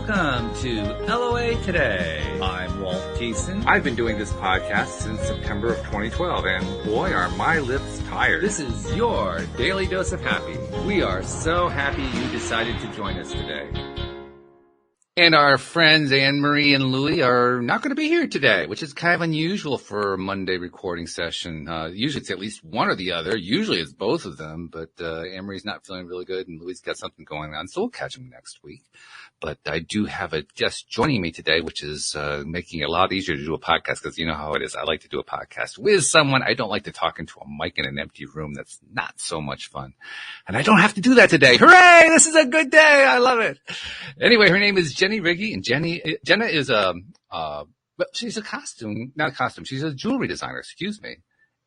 Welcome to LOA Today. I'm Walt Thiessen. I've been doing this podcast since September of 2012, and boy, are my lips tired. This is your daily dose of happy. We are so happy you decided to join us today. And our friends Anne-Marie and Louie are not going to be here today, which is kind of unusual for a Monday recording session. Usually it's at least one or the other. Usually it's both of them, but Anne-Marie's not feeling really good and Louie's got something going on, so we'll catch them next week. But I do have a guest joining me today, which is making it a lot easier to do a podcast because you know how it is. I like to do a podcast with someone. I don't like to talk into a mic in an empty room. That's not so much fun. And I don't have to do that today. Hooray! This is a good day. I love it. Anyway, her name is Jenna Righi, and Jenna is she's she's a jewelry designer, excuse me.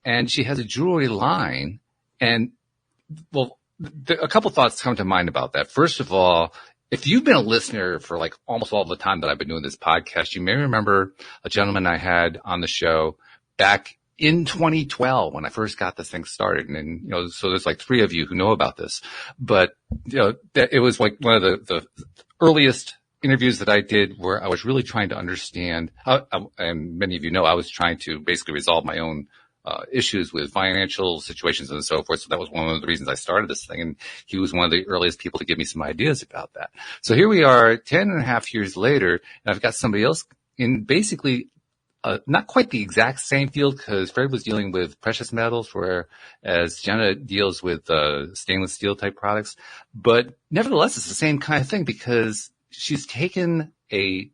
And she has a jewelry line. And, well, a couple thoughts come to mind about that. First of all, if you've been a listener for like almost all the time that I've been doing this podcast, you may remember a gentleman I had on the show back in 2012 when I first got this thing started. And, you know, so there's like three of you who know about this, but, you know, it was like one of the earliest interviews that I did where I was really trying to understand how, and many of you know, I was trying to basically resolve my own issues with financial situations and so forth. So that was one of the reasons I started this thing. And he was one of the earliest people to give me some ideas about that. So here we are 10 and a half years later, and I've got somebody else in basically not quite the exact same field because Fred was dealing with precious metals, whereas Jenna deals with stainless steel type products. But nevertheless, it's the same kind of thing because she's taken a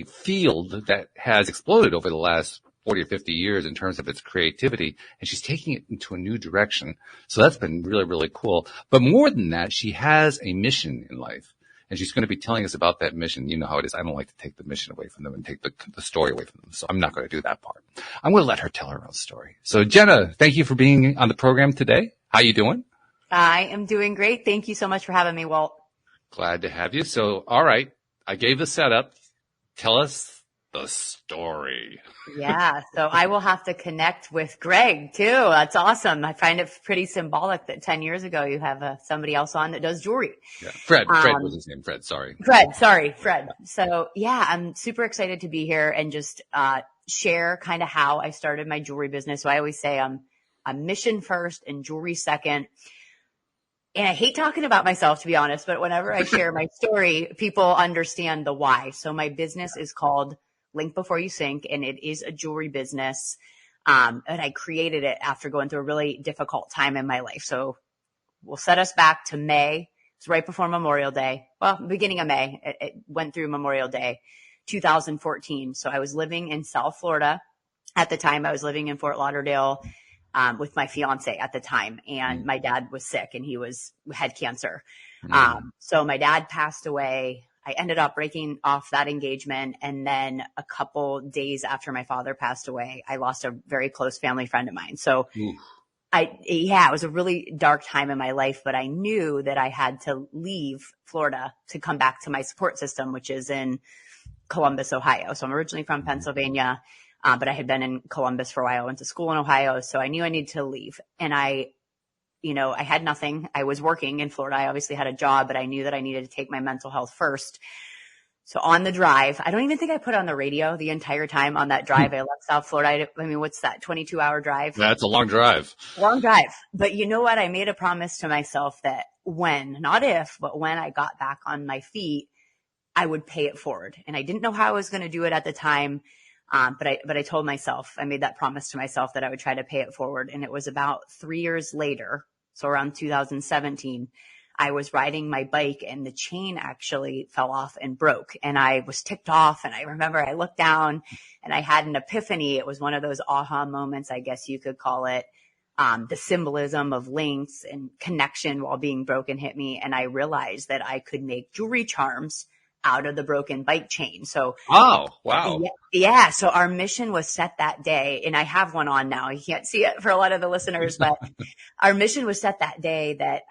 field that has exploded over the last 40 or 50 years in terms of its creativity, and she's taking it into a new direction. So that's been really, really cool. But more than that, she has a mission in life, and she's going to be telling us about that mission. You know how it is. I don't like to take the mission away from them and take the story away from them. So I'm not going to do that part. I'm going to let her tell her own story. So Jenna, thank you for being on the program today. How you doing? I am doing great. Thank you so much for having me, Walt. Glad to have you. So, all right. I gave the setup. Tell us the story. Yeah. So I will have to connect with Greg too. That's awesome. I find it pretty symbolic that 10 years ago you have somebody else on that does jewelry. Yeah. Fred was his name. Fred. Fred. So yeah, I'm super excited to be here and just, share kind of how I started my jewelry business. So I always say I'm mission first and jewelry second. And I hate talking about myself, to be honest, but whenever I share my story, people understand the why. So my business is called Link Before You Sink, and it is a jewelry business. And I created it after going through a really difficult time in my life. So we'll set us back to May. It's right before Memorial Day. Well, beginning of May. It went through Memorial Day, 2014. So I was living in South Florida at the time. I was living in Fort Lauderdale with my fiance at the time. And my dad was sick and had cancer. So my dad passed away. I ended up breaking off that engagement. And then a couple days after my father passed away, I lost a very close family friend of mine. So it was a really dark time in my life, but I knew that I had to leave Florida to come back to my support system, which is in Columbus, Ohio. So I'm originally from Pennsylvania. But I had been in Columbus for a while. I went to school in Ohio. So I knew I needed to leave. And I had nothing. I was working in Florida. I obviously had a job, but I knew that I needed to take my mental health first. So on the drive, I don't even think I put on the radio the entire time on that drive. I left South Florida. I mean, what's that? 22-hour drive? That's a long drive. Long drive. But you know what? I made a promise to myself that not if, but when I got back on my feet, I would pay it forward. And I didn't know how I was going to do it at the time. But I told myself, I made that promise to myself that I would try to pay it forward. And it was about 3 years later. So around 2017, I was riding my bike and the chain actually fell off and broke and I was ticked off. And I remember I looked down and I had an epiphany. It was one of those aha moments, I guess you could call it. The symbolism of links and connection while being broken hit me. And I realized that I could make jewelry charms out of the broken bike chain. So, oh, wow. Yeah. So our mission was set that day, and I have one on now. You can't see it for a lot of the listeners, but our mission was set that day that,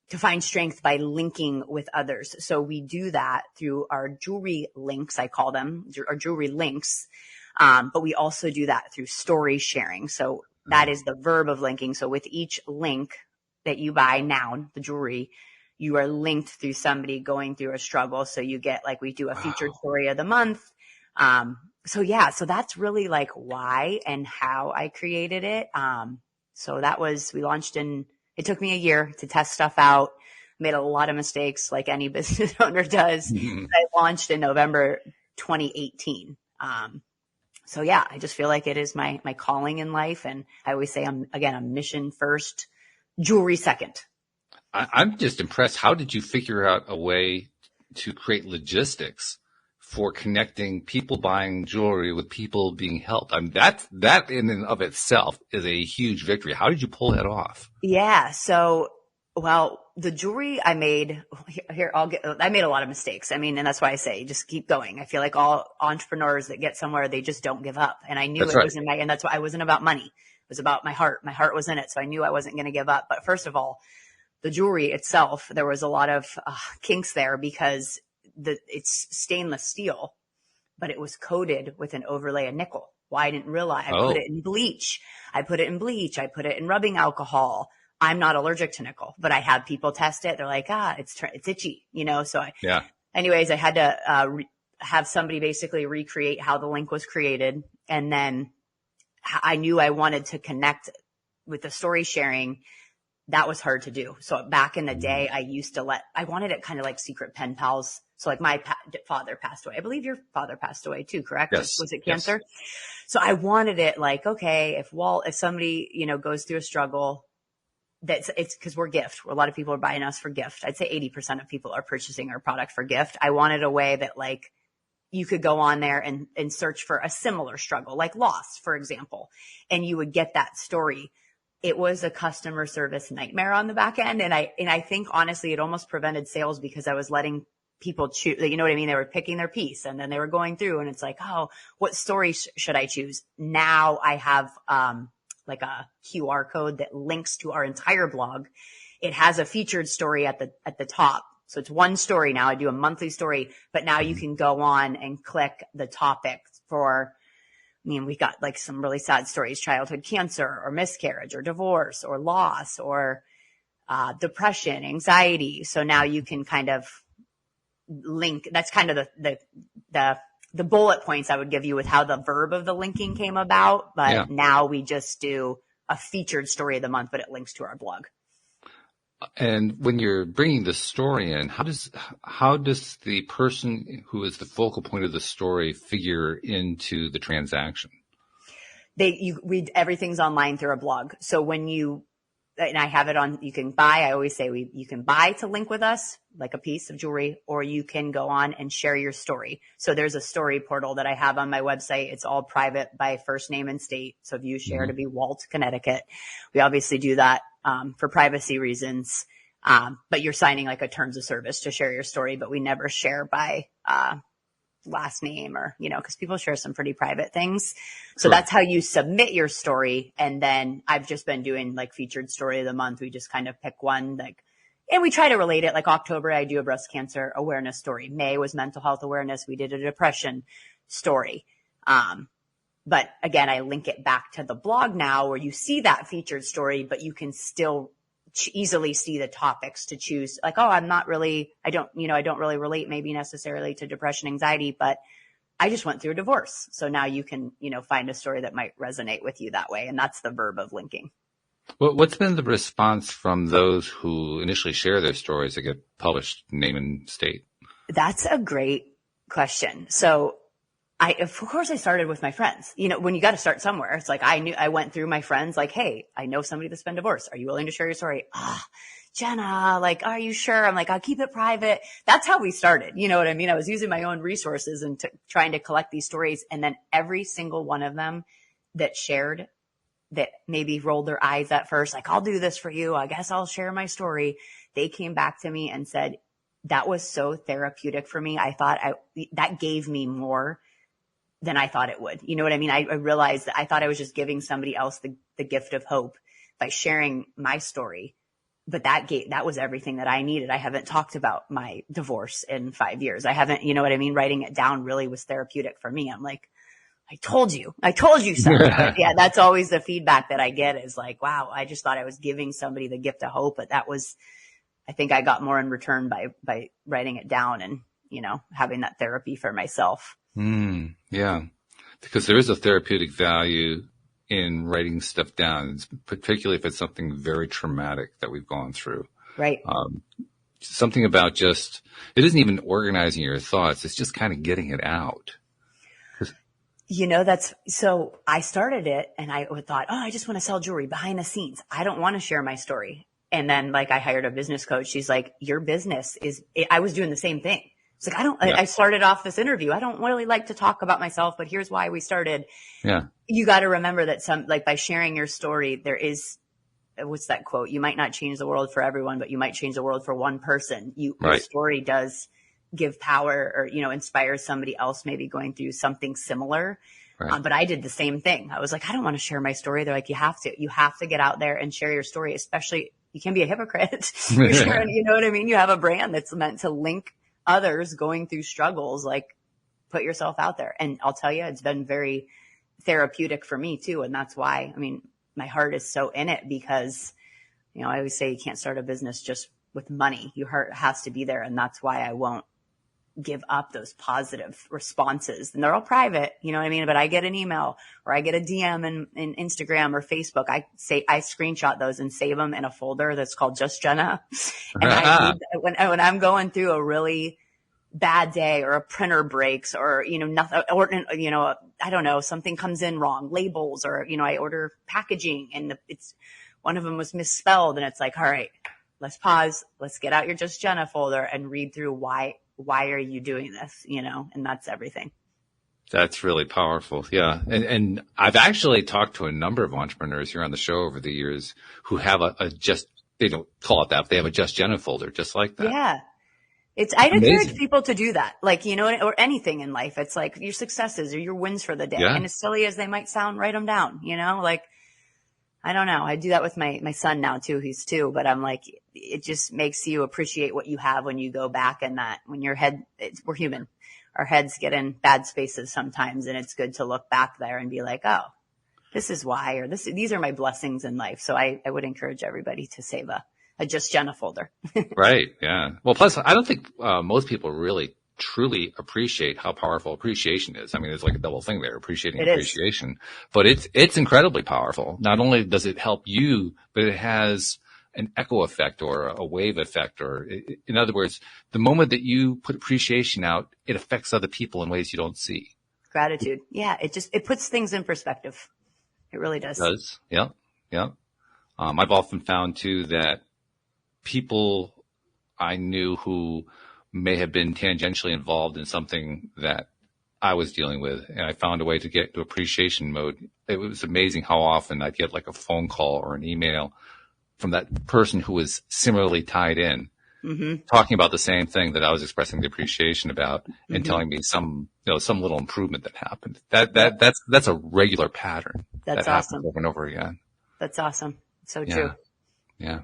to find strength by linking with others. So we do that through our jewelry links. I call them our jewelry links. But we also do that through story sharing. So that is the verb of linking. So with each link that you buy now, the jewelry, you are linked through somebody going through a struggle. So you get like, we do a featured Wow. story of the month. So that's really like why and how I created it. So we launched it took me a year to test stuff out, made a lot of mistakes like any business owner does. I launched in November 2018. I just feel like it is my calling in life. And I always say I'm mission first, jewelry second. I'm just impressed. How did you figure out a way to create logistics for connecting people buying jewelry with people being helped? I mean, that in and of itself is a huge victory. How did you pull that off? Yeah. So, the jewelry I made I made a lot of mistakes. I mean, and that's why I say just keep going. I feel like all entrepreneurs that get somewhere, they just don't give up. And I knew That's right. and that's why it wasn't about money. It was about my heart. My heart was in it. So I knew I wasn't going to give up. But first of all, the jewelry itself, there was a lot of kinks there because it's stainless steel, but it was coated with an overlay of nickel. Well, I didn't realize I put it in bleach. I put it in rubbing alcohol. I'm not allergic to nickel, but I have people test it. They're like, it's itchy, So anyways, I had to have somebody basically recreate how the link was created. And then I knew I wanted to connect with the story sharing. That was hard to do. So back in the day, I wanted it kind of like secret pen pals. So like my father passed away. I believe your father passed away too, correct? Yes. Was it cancer? Yes. So I wanted it like, okay, if somebody, goes through a struggle, it's because we're gift. A lot of people are buying us for gift. I'd say 80% of people are purchasing our product for gift. I wanted a way that like you could go on there and search for a similar struggle, like loss, for example, and you would get that story. It was a customer service nightmare on the back end. And I think honestly, it almost prevented sales because I was letting people choose, you know what I mean? They were picking their piece and then they were going through and it's like, what story should I choose? Now I have, like a QR code that links to our entire blog. It has a featured story at the top. So it's one story now. I do a monthly story, but now you can go on and click the topic we got like some really sad stories, childhood cancer or miscarriage or divorce or loss or depression, anxiety. So now you can kind of link. That's kind of the bullet points I would give you with how the verb of the linking came about. But now we just do a featured story of the month, but it links to our blog. And when you're bringing the story in, how does the person who is the focal point of the story figure into the transaction? Everything's online through a blog. So and I have it on, you can buy, I always say you can buy to link with us, like a piece of jewelry, or you can go on and share your story. So there's a story portal that I have on my website. It's all private by first name and state. So if you share to be Walt, Connecticut, we obviously do that for privacy reasons. But you're signing like a terms of service to share your story, but we never share by last name or, because people share some pretty private things. So That's how you submit your story. And then I've just been doing like featured story of the month. We just kind of pick one, and we try to relate it. Like October, I do a breast cancer awareness story. May was mental health awareness. We did a depression story. But again, I link it back to the blog now where you see that featured story, but you can still easily see the topics to choose. Like, I don't really relate maybe necessarily to depression, anxiety, but I just went through a divorce. So now you can, find a story that might resonate with you that way. And that's the verb of linking. Well, what's been the response from those who initially share their stories that get published, name and state? That's a great question. So of course I started with my friends. When you got to start somewhere, it's like I went through my friends like, hey, I know somebody that's been divorced. Are you willing to share your story? Jenna, like, are you sure? I'm like, I'll keep it private. That's how we started. You know what I mean? I was using my own resources and trying to collect these stories. And then every single one of them that shared that maybe rolled their eyes at first, like, I'll do this for you. I guess I'll share my story. They came back to me and said, that was so therapeutic for me. I thought that gave me more than I thought it would. You know what I mean? I realized that I thought I was just giving somebody else the gift of hope by sharing my story. But that was everything that I needed. I haven't talked about my divorce in 5 years. I haven't, you know what I mean? Writing it down really was therapeutic for me. I'm like, I told you so. But yeah, that's always the feedback that I get is like, wow, I just thought I was giving somebody the gift of hope, but that was I think I got more in return by writing it down and, having that therapy for myself. Yeah. Because there is a therapeutic value in writing stuff down, particularly if it's something very traumatic that we've gone through. Right. Something about it isn't even organizing your thoughts. It's just kind of getting it out. So I started it and I thought, I just want to sell jewelry behind the scenes. I don't want to share my story. And then I hired a business coach. She's like, your business I was doing the same thing. It's like, I started off this interview. I don't really like to talk about myself, but here's why we started. Yeah. You got to remember that by sharing your story, there is, what's that quote? You might not change the world for everyone, but you might change the world for one person. Your story does give power or, inspire somebody else maybe going through something similar. Right. But I did the same thing. I was like, I don't want to share my story. They're like, you have to get out there and share your story, especially you can't be a hypocrite. You're sharing, you know what I mean? You have a brand that's meant to link others going through struggles, like put yourself out there. And I'll tell you, it's been very therapeutic for me too. And that's why, my heart is so in it because, I always say you can't start a business just with money. Your heart has to be there. And that's why I won't give up those positive responses. And they're all private, you know what I mean? But I get an email or I get a DM in Instagram or Facebook. I screenshot those and save them in a folder that's called Just Jenna. And when I'm going through a really bad day or a printer breaks or, nothing, or, I don't know, something comes in wrong, labels or, I order packaging and it's one of them was misspelled and it's like, all right, let's pause. Let's get out your Just Jenna folder and read through why are you doing this? And that's everything. That's really powerful. Yeah. And I've actually talked to a number of entrepreneurs here on the show over the years who have they don't call it that, but they have a Just Jenna folder just like that. Yeah. I'd encourage people to do that. Or anything in life. It's like your successes or your wins for the day. Yeah. And as silly as they might sound, write them down, I don't know. I do that with my son now too. He's 2, but I'm like, it just makes you appreciate what you have when you go back and that when your head, we're human, our heads get in bad spaces sometimes. And it's good to look back there and be like, oh, this is why, or these are my blessings in life. So I would encourage everybody to save a Just Jenna folder. Right. Yeah. Well, plus I don't think most people really truly appreciate how powerful appreciation is. There's like a double thing there, appreciation, but it's incredibly powerful. Not only does it help you, but it has an echo effect or a wave effect, or in other words, the moment that you put appreciation out, it affects other people in ways you don't see. Gratitude. Yeah. It puts things in perspective. It really does. It does. Yeah. Yeah. I've often found too that people I knew who may have been tangentially involved in something that I was dealing with, and I found a way to get to appreciation mode. It was amazing how often I'd get like a phone call or an email from that person who was similarly tied in, talking about the same thing that I was expressing the appreciation about, and telling me some little improvement that happened. That's a regular pattern. That's that awesome. Happens over and over again. That's awesome. So true. Yeah.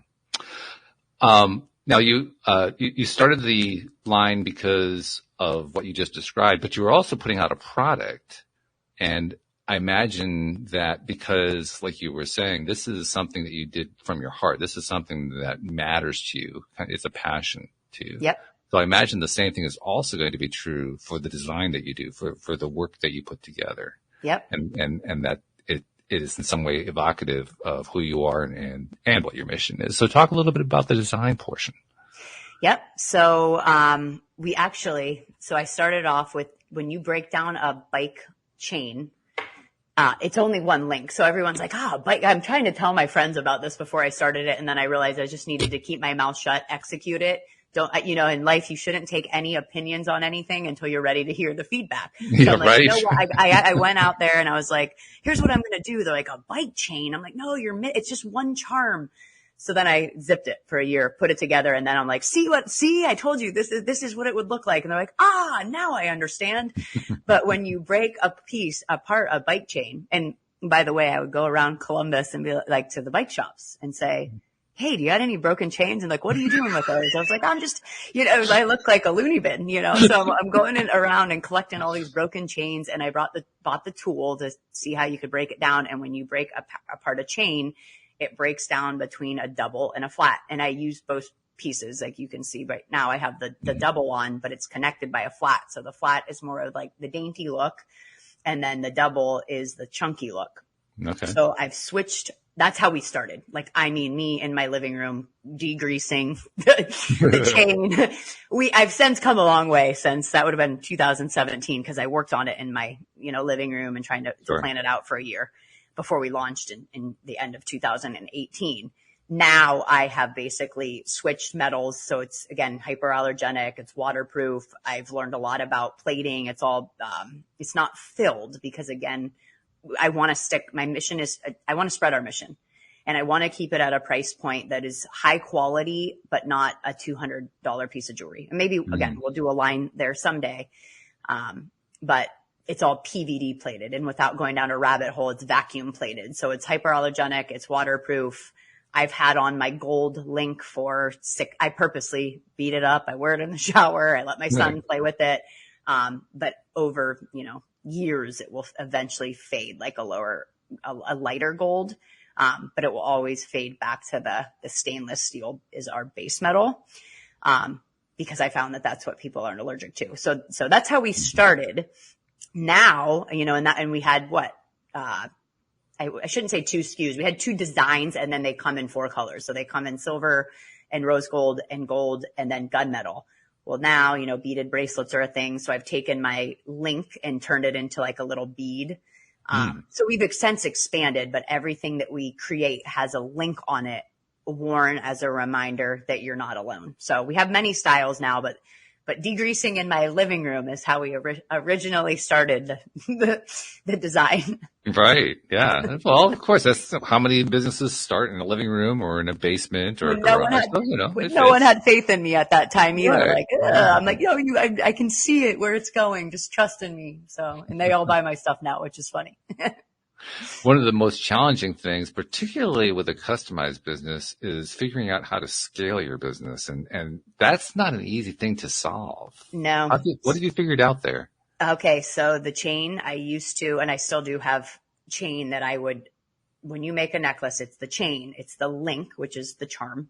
Now you started the line because of what you just described, but you were also putting out a product. And I imagine that because, like you were saying, this is something that you did from your heart. This is something that matters to you. It's a passion to you. Yep. So I imagine the same thing is also going to be true for the design that you do, for the work that you put together. Yep. And that it is in some way evocative of who you are and what your mission is. So talk a little bit about the design portion. Yep. So, I started off with when you break down a bike chain, it's only one link. So everyone's like, bike. I'm trying to tell my friends about this before I started it. And then I realized I just needed to keep my mouth shut, execute it. In life, you shouldn't take any opinions on anything until you're ready to hear the feedback. So yeah, I'm like, right. You know what? I went out there and I was like, here's what I'm going to do. They're like, a bike chain. I'm like, no, it's just one charm. So then I zipped it for a year, put it together. And then I'm like, see, I told you this is what it would look like. And they're like, now I understand. But when you break a piece apart, a bike chain, and by the way, I would go around Columbus and be like to the bike shops and say, hey, do you got any broken chains? And like, what are you doing with those? I was like, I'm just, I look like a loony bin, so I'm going around and collecting all these broken chains. And I bought the tool to see how you could break it down. And when you break apart a chain, it breaks down between a double and a flat. And I use both pieces. Like you can see right now I have the double on, but it's connected by a flat. So the flat is more of like the dainty look. And then the double is the chunky look. Okay. So I've switched. That's how we started. Like, I mean, me in my living room, degreasing the chain. I've since come a long way since that would have been 2017 because I worked on it in my, living room and trying to plan it out for a year before we launched in the end of 2018. Now I have basically switched metals. So it's, again, hyperallergenic. It's waterproof. I've learned a lot about plating. It's all, it's not filled because, again, I want to my mission is, I want to spread our mission and I want to keep it at a price point that is high quality, but not a $200 piece of jewelry. And maybe, again, we'll do a line there someday. But it's all PVD plated, and without going down a rabbit hole, it's vacuum plated. So it's hyperallergenic. It's waterproof. I've had on my gold link I purposely beat it up. I wear it in the shower. I let my son play with it. But over, years, it will eventually fade like a lighter gold. But it will always fade back to the stainless steel is our base metal. Because I found that that's what people aren't allergic to. So that's how we started. Now, and we had I shouldn't say 2 SKUs. We had 2 designs and then they come in 4 colors. So they come in silver and rose gold and then gunmetal. Well, now, beaded bracelets are a thing. So I've taken my link and turned it into like a little bead. So we've since expanded, but everything that we create has a link on it worn as a reminder that you're not alone. So we have many styles now, but degreasing in my living room is how we originally started the design. Right. Yeah. Well, of course, that's how many businesses start in a living room or in a basement or no one had faith in me at that time either. Right. Like, I'm like, I can see it where it's going. Just trust in me. So, and they all buy my stuff now, which is funny. One of the most challenging things, particularly with a customized business, is figuring out how to scale your business. And that's not an easy thing to solve. No. What have you figured out there? Okay. So the chain I used to, and I still do have chain that when you make a necklace, it's the chain, it's the link, which is the charm.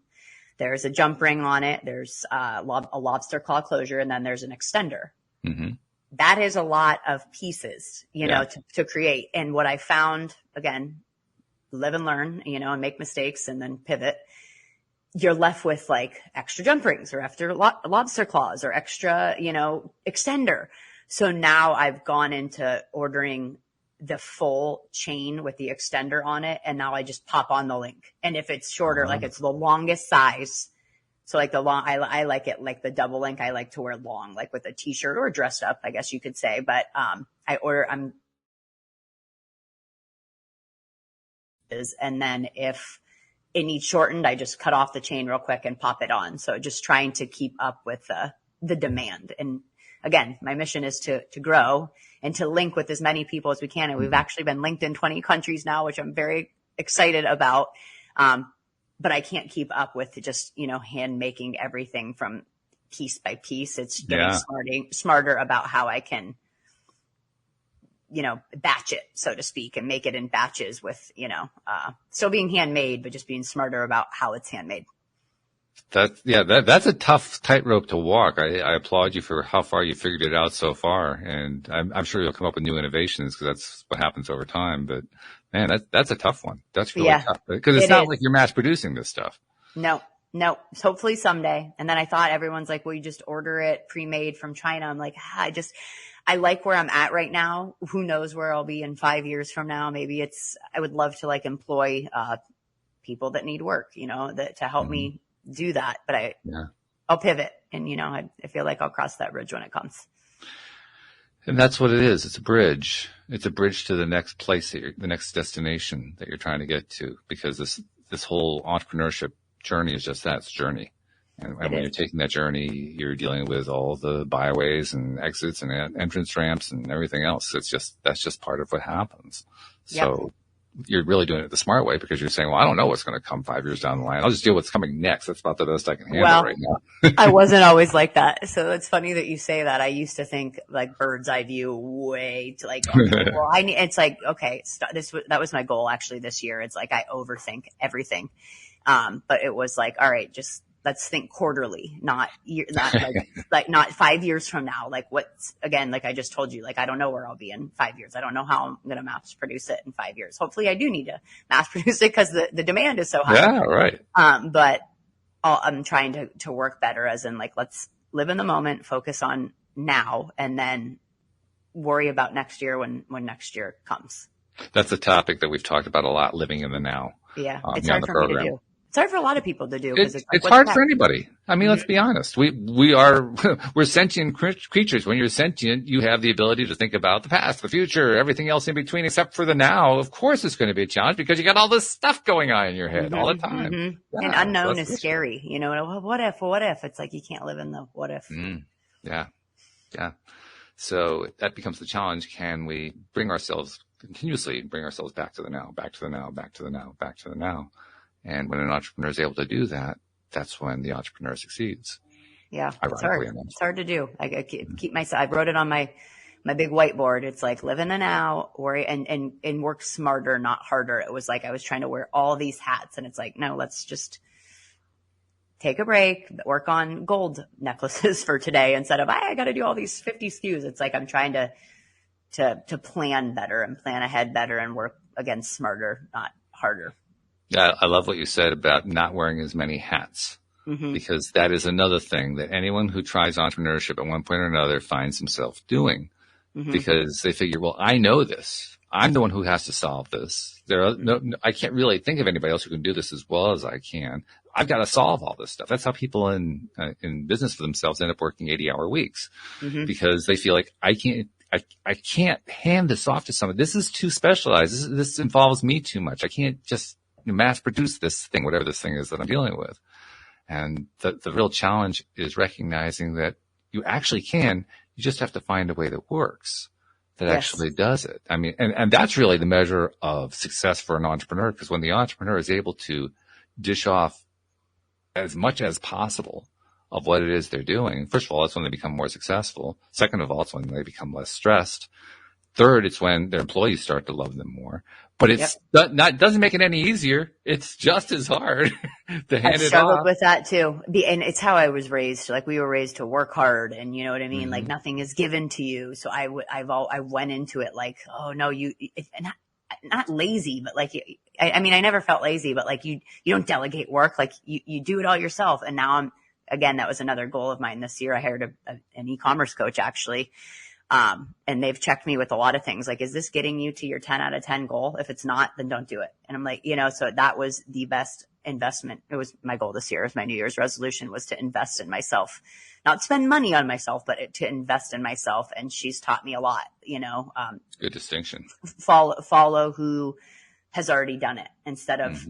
There's a jump ring on it. There's a lobster claw closure, and then there's an extender. Mm-hmm. That is a lot of pieces, to create. And what I found, again, live and learn, and make mistakes and then pivot. You're left with like extra jump rings or extra lobster claws or extra, extender. So now I've gone into ordering the full chain with the extender on it. And now I just pop on the link. And if it's shorter, like it's the longest size. So like I like it like the double link. I like to wear long, like with a t-shirt or dressed up, I guess you could say. But, and then if it needs shortened, I just cut off the chain real quick and pop it on. So just trying to keep up with the demand. And again, my mission is to grow and to link with as many people as we can. And we've actually been linked in 20 countries now, which I'm very excited about. But I can't keep up with just, hand making everything from piece by piece. It's getting smarter about how I can, batch it, so to speak, and make it in batches with, still being handmade, but just being smarter about how it's handmade. That's a tough tightrope to walk. I applaud you for how far you figured it out so far. And I'm sure you'll come up with new innovations because that's what happens over time. But man, that's a tough one. That's really tough because it's not like you're mass producing this stuff. No. Hopefully someday. And then I thought everyone's like, well, you just order it pre-made from China. I'm like, I like where I'm at right now. Who knows where I'll be in 5 years from now? Maybe I would love to like employ, people that need work, to help me do that. But I'll pivot and, I feel like I'll cross that bridge when it comes. And that's what it is. It's a bridge. It's a bridge to the next place the next destination that you're trying to get to, because this whole entrepreneurship journey is just that. It's a journey. And when you're taking that journey, you're dealing with all the byways and exits and entrance ramps and everything else. That's just part of what happens. So you're really doing it the smart way because you're saying, well, I don't know what's going to come 5 years down the line. I'll just deal with what's coming next. That's about the best I can handle right now. I wasn't always like that. So it's funny that you say that. I used to think like bird's eye view way to like, it's like, okay, that was my goal actually this year. It's like I overthink everything. But it was like, all right, just let's think quarterly, not year, not like not 5 years from now. Like what's, again, like I just told you, like, I don't know where I'll be in 5 years. I don't know how I'm going to mass produce it in 5 years. Hopefully I do need to mass produce it because the demand is so high. Yeah. Right. But I'm trying to work better, as in, like, let's live in the moment, focus on now, and then worry about next year when next year comes. That's a topic that we've talked about a lot, living in the now. Yeah. It's hard for me to do. It's hard for a lot of people to do. It's hard for anybody. I mean, let's be honest. We're sentient creatures. When you're sentient, you have the ability to think about the past, the future, everything else in between, except for the now. Of course, it's going to be a challenge because you got all this stuff going on in your head all the time. Mm-hmm. Yeah, and unknown is scary. You know, what if? It's like you can't live in the what if. Yeah. Yeah. So that becomes the challenge. Can we continuously bring ourselves back to the now, back to the now, back to the now, back to the now? And when an entrepreneur is able to do that, that's when the entrepreneur succeeds. Yeah, it's hard. It's hard to do. I keep myself. I wrote it on my big whiteboard. It's like live in the now, worry and work smarter, not harder. It was like I was trying to wear all these hats, and it's like, no, let's just take a break, work on gold necklaces for today instead of I got to do all these 50 SKUs. It's like I'm trying to plan better and plan ahead better and work, again, smarter, not harder. Yeah, I love what you said about not wearing as many hats, because that is another thing that anyone who tries entrepreneurship at one point or another finds himself doing, because they figure, well, I know this. I'm the one who has to solve this. I can't really think of anybody else who can do this as well as I can. I've got to solve all this stuff. That's how people in business for themselves end up working 80-hour weeks, because they feel like I can't hand this off to someone. This is too specialized. This involves me too much. I can't just mass produce this thing, whatever this thing is that I'm dealing with. And the real challenge is recognizing that you actually can. You just have to find a way that works, that actually does it. I mean, and that's really the measure of success for an entrepreneur, because when the entrepreneur is able to dish off as much as possible of what it is they're doing, first of all, that's when they become more successful. Second of all, it's when they become less stressed. Third, it's when their employees start to love them more. But it's doesn't make it any easier. It's just as hard to hand it off. I struggled with that too. And it's how I was raised. Like, we were raised to work hard, and you know what I mean? Like, nothing is given to you. So I went into it like, oh no, not lazy, but like, I mean, I never felt lazy, but like you don't delegate work. Like you do it all yourself. And now again, that was another goal of mine this year. I hired an e-commerce coach, actually. And they've checked me with a lot of things. Like, is this getting you to your 10 out of 10 goal? If it's not, then don't do it. And I'm like, so that was the best investment. It was my goal this year. It was my New Year's resolution, was to invest in myself, not spend money on myself, but to invest in myself. And she's taught me a lot, Good distinction. Follow who has already done it, instead of,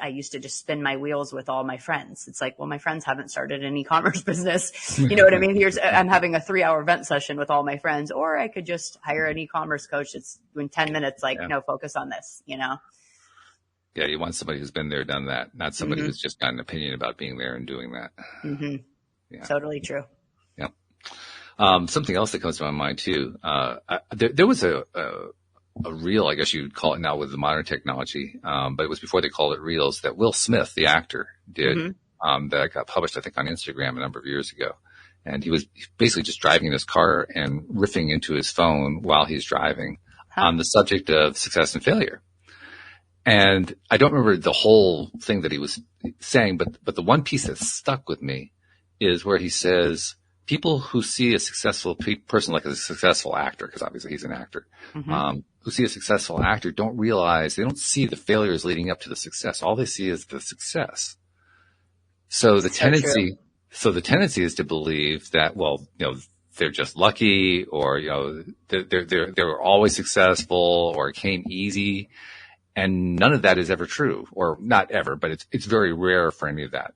I used to just spin my wheels with all my friends. It's like, well, my friends haven't started an e-commerce business. You know what I mean? I'm having a 3-hour event session with all my friends, or I could just hire an e-commerce coach. It's in 10 minutes, no, focus on this, Yeah, you want somebody who's been there, done that, not somebody who's just got an opinion about being there and doing that. Yeah. Totally true. Yeah. Something else that comes to my mind too. There was a reel, I guess you'd call it now with the modern technology, but it was before they called it reels, that Will Smith, the actor, did, that got published, I think, on Instagram a number of years ago. And he was basically just driving in his car and riffing into his phone while he's driving on the subject of success and failure. And I don't remember the whole thing that he was saying, but the one piece that stuck with me is where he says, people who see a successful person like a successful actor, because obviously he's an actor, who see a successful actor they don't see the failures leading up to the success. All they see is the success. So the tendency is to believe that, well, they're just lucky, or, they're always successful, or it came easy. And none of that is ever true, or not ever, but it's very rare for any of that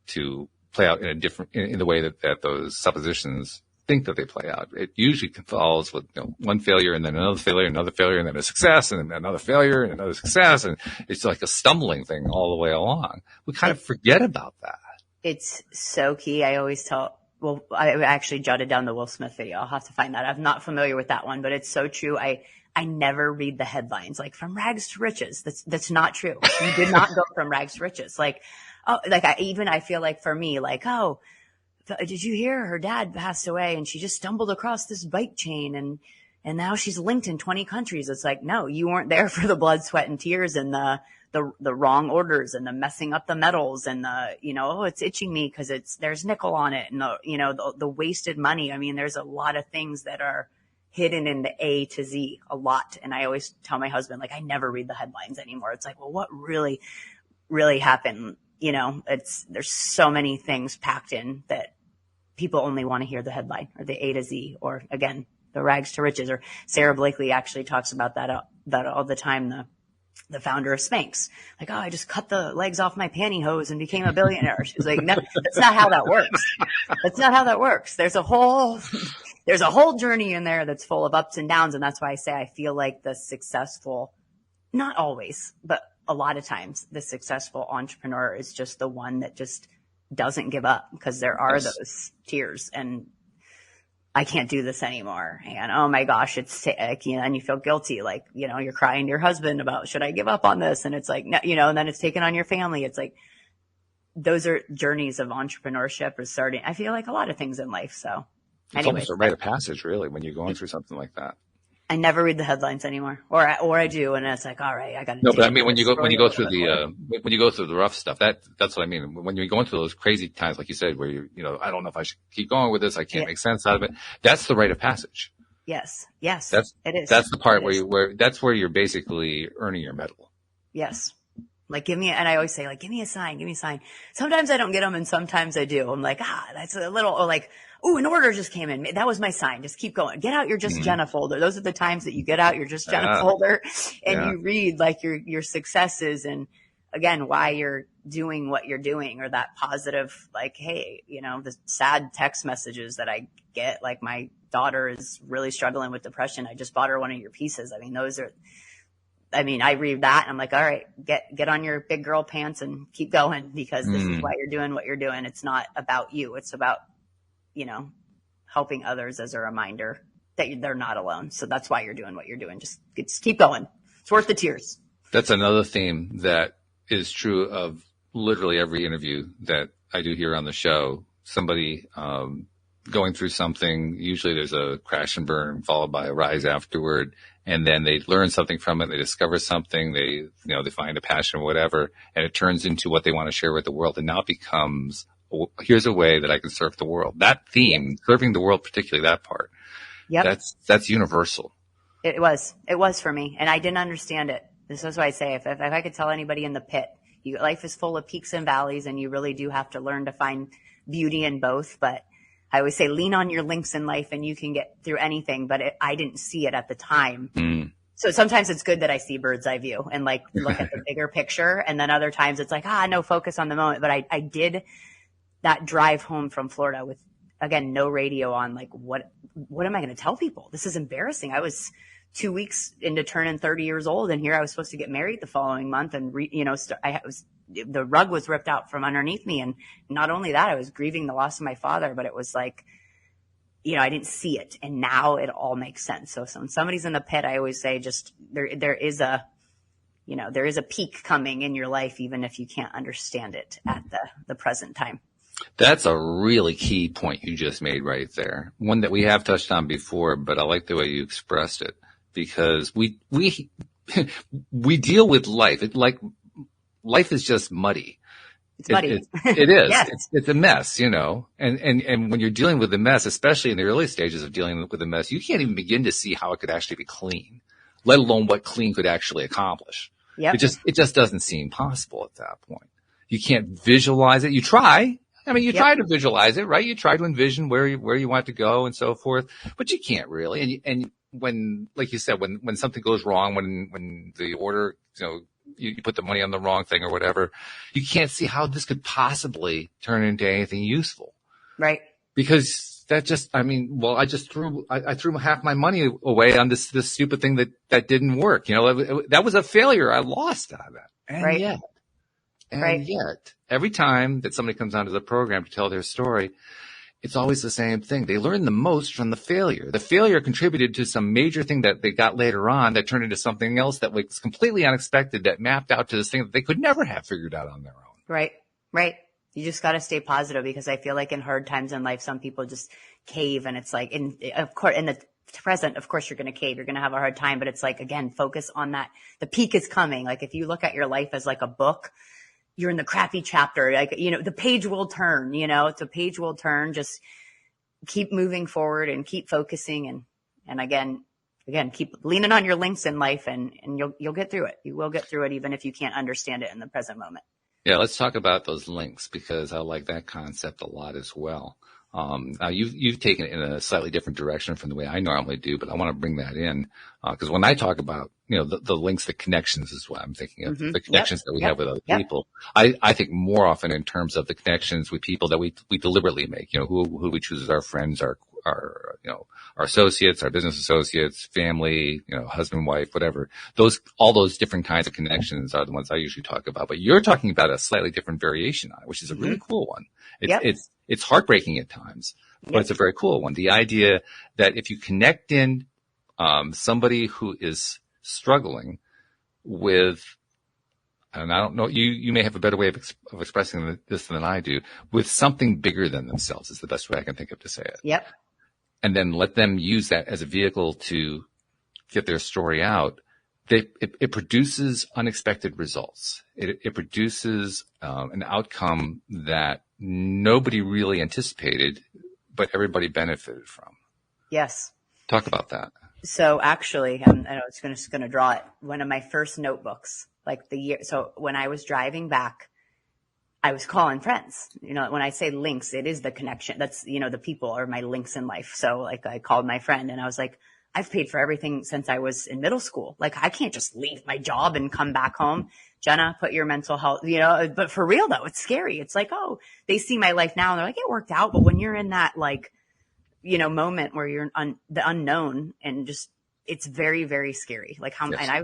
to play out in the way that those suppositions think that they play out. It usually follows with one failure, and then another failure, and then a success, and then another failure, and another success, and it's like a stumbling thing all the way along. We kind of forget about that. It's so key. I always tell. Well, I actually jotted down the Will Smith video. I'll have to find that. I'm not familiar with that one, but it's so true. I never read the headlines, like from rags to riches. That's not true. You did not go from rags to riches. Like, like I feel like for me, like, oh, did you hear her dad passed away and she just stumbled across this bike chain and now she's linked in 20 countries. It's like, no, you weren't there for the blood, sweat and tears and the wrong orders and the messing up the metals and oh, it's itching me because there's nickel on it and the wasted money. I mean, there's a lot of things that are hidden in the A to Z, a lot. And I always tell my husband, like, I never read the headlines anymore. It's like, well, what really, really happened? There's so many things packed in that people only want to hear the headline or the A to Z, or again, the rags to riches. Or Sarah Blakely actually talks about that all the time. The founder of Spanx, like, oh, I just cut the legs off my pantyhose and became a billionaire. She's like, no, that's not how that works. That's not how that works. There's a whole journey in there that's full of ups and downs. And that's why I say, I feel like the successful, not always, but a lot of times the successful entrepreneur is just the one that just doesn't give up, because there are those tears and I can't do this anymore. And oh my gosh, it's sick, and you feel guilty. Like, you're crying to your husband about, should I give up on this? And it's like, no, and then it's taken on your family. It's like, those are journeys of entrepreneurship or starting. I feel like a lot of things in life. So it's almost a rite of passage, really, when you're going through something like that. I never read the headlines anymore, or I do, and it's like, all right, I got to. No, but I mean, when you go through the rough stuff, that's what I mean. When you're going through those crazy times, like you said, where I don't know if I should keep going with this, I can't make sense out of it. That's the rite of passage. Yes, it is. That's the part where you're basically earning your medal. Yes. Like, and I always say, like, give me a sign. Sometimes I don't get them and sometimes I do. I'm like, that's a little, or like, ooh, an order just came in. That was my sign. Just keep going. Get out your Just Jenna folder. Those are the times that you get out your Just Jenna folder and you read like your successes and again, why you're doing what you're doing, or that positive, like, hey, the sad text messages that I get, like, my daughter is really struggling with depression. I just bought her one of your pieces. I read that and I'm like, all right, get on your big girl pants and keep going, because this is why you're doing what you're doing. It's not about you. It's about, helping others as a reminder that they're not alone. So that's why you're doing what you're doing. Just keep going. It's worth the tears. That's another theme that is true of literally every interview that I do here on the show. Somebody, going through something, usually there's a crash and burn followed by a rise afterward. And then they learn something from it. They discover something. They find a passion or whatever, and it turns into what they want to share with the world. And now it becomes, here's a way that I can serve the world. That theme, serving the world, particularly that part. Yep. That's universal. It was for me. And I didn't understand it. This is why I say, if I could tell anybody in the pit, life is full of peaks and valleys, and you really do have to learn to find beauty in both. But I always say, lean on your links in life and you can get through anything. But I didn't see it at the time. So sometimes it's good that I see bird's eye view and like look at the bigger picture. And then other times it's like, no, focus on the moment. But I did that drive home from Florida with, again, no radio on. Like, what am I going to tell people? This is embarrassing. I was 2 weeks into turning 30 years old, and here I was supposed to get married the following month, and the rug was ripped out from underneath me. And not only that, I was grieving the loss of my father, but it was like, I didn't see it. And now it all makes sense. So when somebody's in the pit, I always say, just there is a peak coming in your life, even if you can't understand it at the present time. That's a really key point you just made right there. One that we have touched on before, but I like the way you expressed it, because we deal with life. Life is just muddy. It's muddy. It is. Yes. It's a mess, and when you're dealing with the mess, especially in the early stages of dealing with the mess, you can't even begin to see how it could actually be clean, let alone what clean could actually accomplish. Yep. It just doesn't seem possible at that point. You can't visualize it. You try. Try to visualize it, right? You try to envision where you want to go and so forth, but you can't really. And when, like you said, when something goes wrong, when the order, you put the money on the wrong thing or whatever, you can't see how this could possibly turn into anything useful. Right. Because that just, I threw half my money away on this stupid thing that didn't work. That was a failure. I lost out of that. And yet, every time that somebody comes onto the program to tell their story, it's always the same thing. They learn the most from the failure. The failure contributed to some major thing that they got later on that turned into something else that was completely unexpected, that mapped out to this thing that they could never have figured out on their own. Right. Right. You just got to stay positive, because I feel like in hard times in life, some people just cave, and it's like, of course, in the present, of course, you're going to cave. You're going to have a hard time, but it's like, again, focus on that. The peak is coming. Like if you look at your life as like a book, you're in the crappy chapter. Like, the page will turn, the page will turn. Just keep moving forward and keep focusing. And again, keep leaning on your links in life, and you'll get through it. You will get through it, even if you can't understand it in the present moment. Yeah, let's talk about those links, because I like that concept a lot as well. Now you've taken it in a slightly different direction from the way I normally do, but I want to bring that in, because when I talk about, the links, the connections is what I'm thinking of, the connections that we have with other people. I think more often in terms of the connections with people that we deliberately make, who we choose as our friends, our associates, our business associates, family, husband, wife, whatever. All those different kinds of connections are the ones I usually talk about. But you're talking about a slightly different variation on it, which is a really cool one. It's heartbreaking at times, but it's a very cool one. The idea that if you connect in, somebody who is struggling with, and I don't know, you may have a better way of expressing this than I do, with something bigger than themselves is the best way I can think of to say it. Yep. And then let them use that as a vehicle to get their story out. It produces unexpected results. It produces an outcome that nobody really anticipated, but everybody benefited from. Yes. Talk about that. So actually, I was just going to draw it. One of my first notebooks, like so when I was driving back, I was calling friends. When I say links, it is the connection. That's, the people are my links in life. So like I called my friend and I was like, I've paid for everything since I was in middle school. Like I can't just leave my job and come back home. Jenna, put your mental health, but for real though, it's scary. It's like, oh, they see my life now and they're like, it worked out. But when you're in that like, moment where you're the unknown, and just, it's very, very scary. Like and I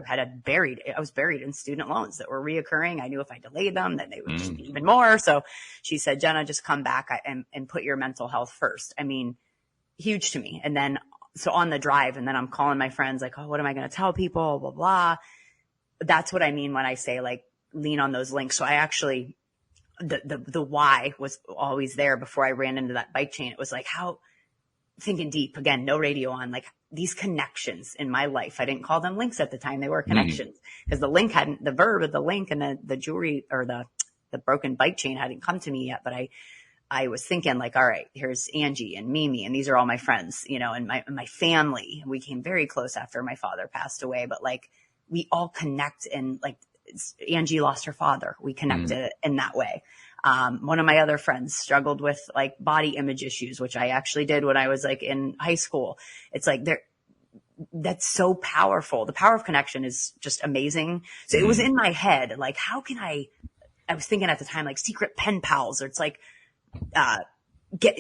was buried in student loans that were reoccurring. I knew if I delayed them, then they would just be even more. So she said, Jenna, just come back and put your mental health first. I mean, huge to me. And then, so on the drive, and then I'm calling my friends like, oh, what am I going to tell people? Blah, blah. That's what I mean when I say like lean on those links. So I actually, the why was always there before I ran into that bike chain. It was like, how, thinking deep, again, no radio on, like these connections in my life. I didn't call them links at the time. They were connections, because the link the verb of the link and the jewelry, or the broken bike chain hadn't come to me yet. But I was thinking like, all right, here's Angie and Mimi, and these are all my friends, and my family. We came very close after my father passed away, but like we all connect, and like Angie lost her father. We connected in that way. One of my other friends struggled with like body image issues, which I actually did when I was like in high school. It's like that's so powerful. The power of connection is just amazing. So it was in my head, like, how can I was thinking at the time, like secret pen pals, or it's like,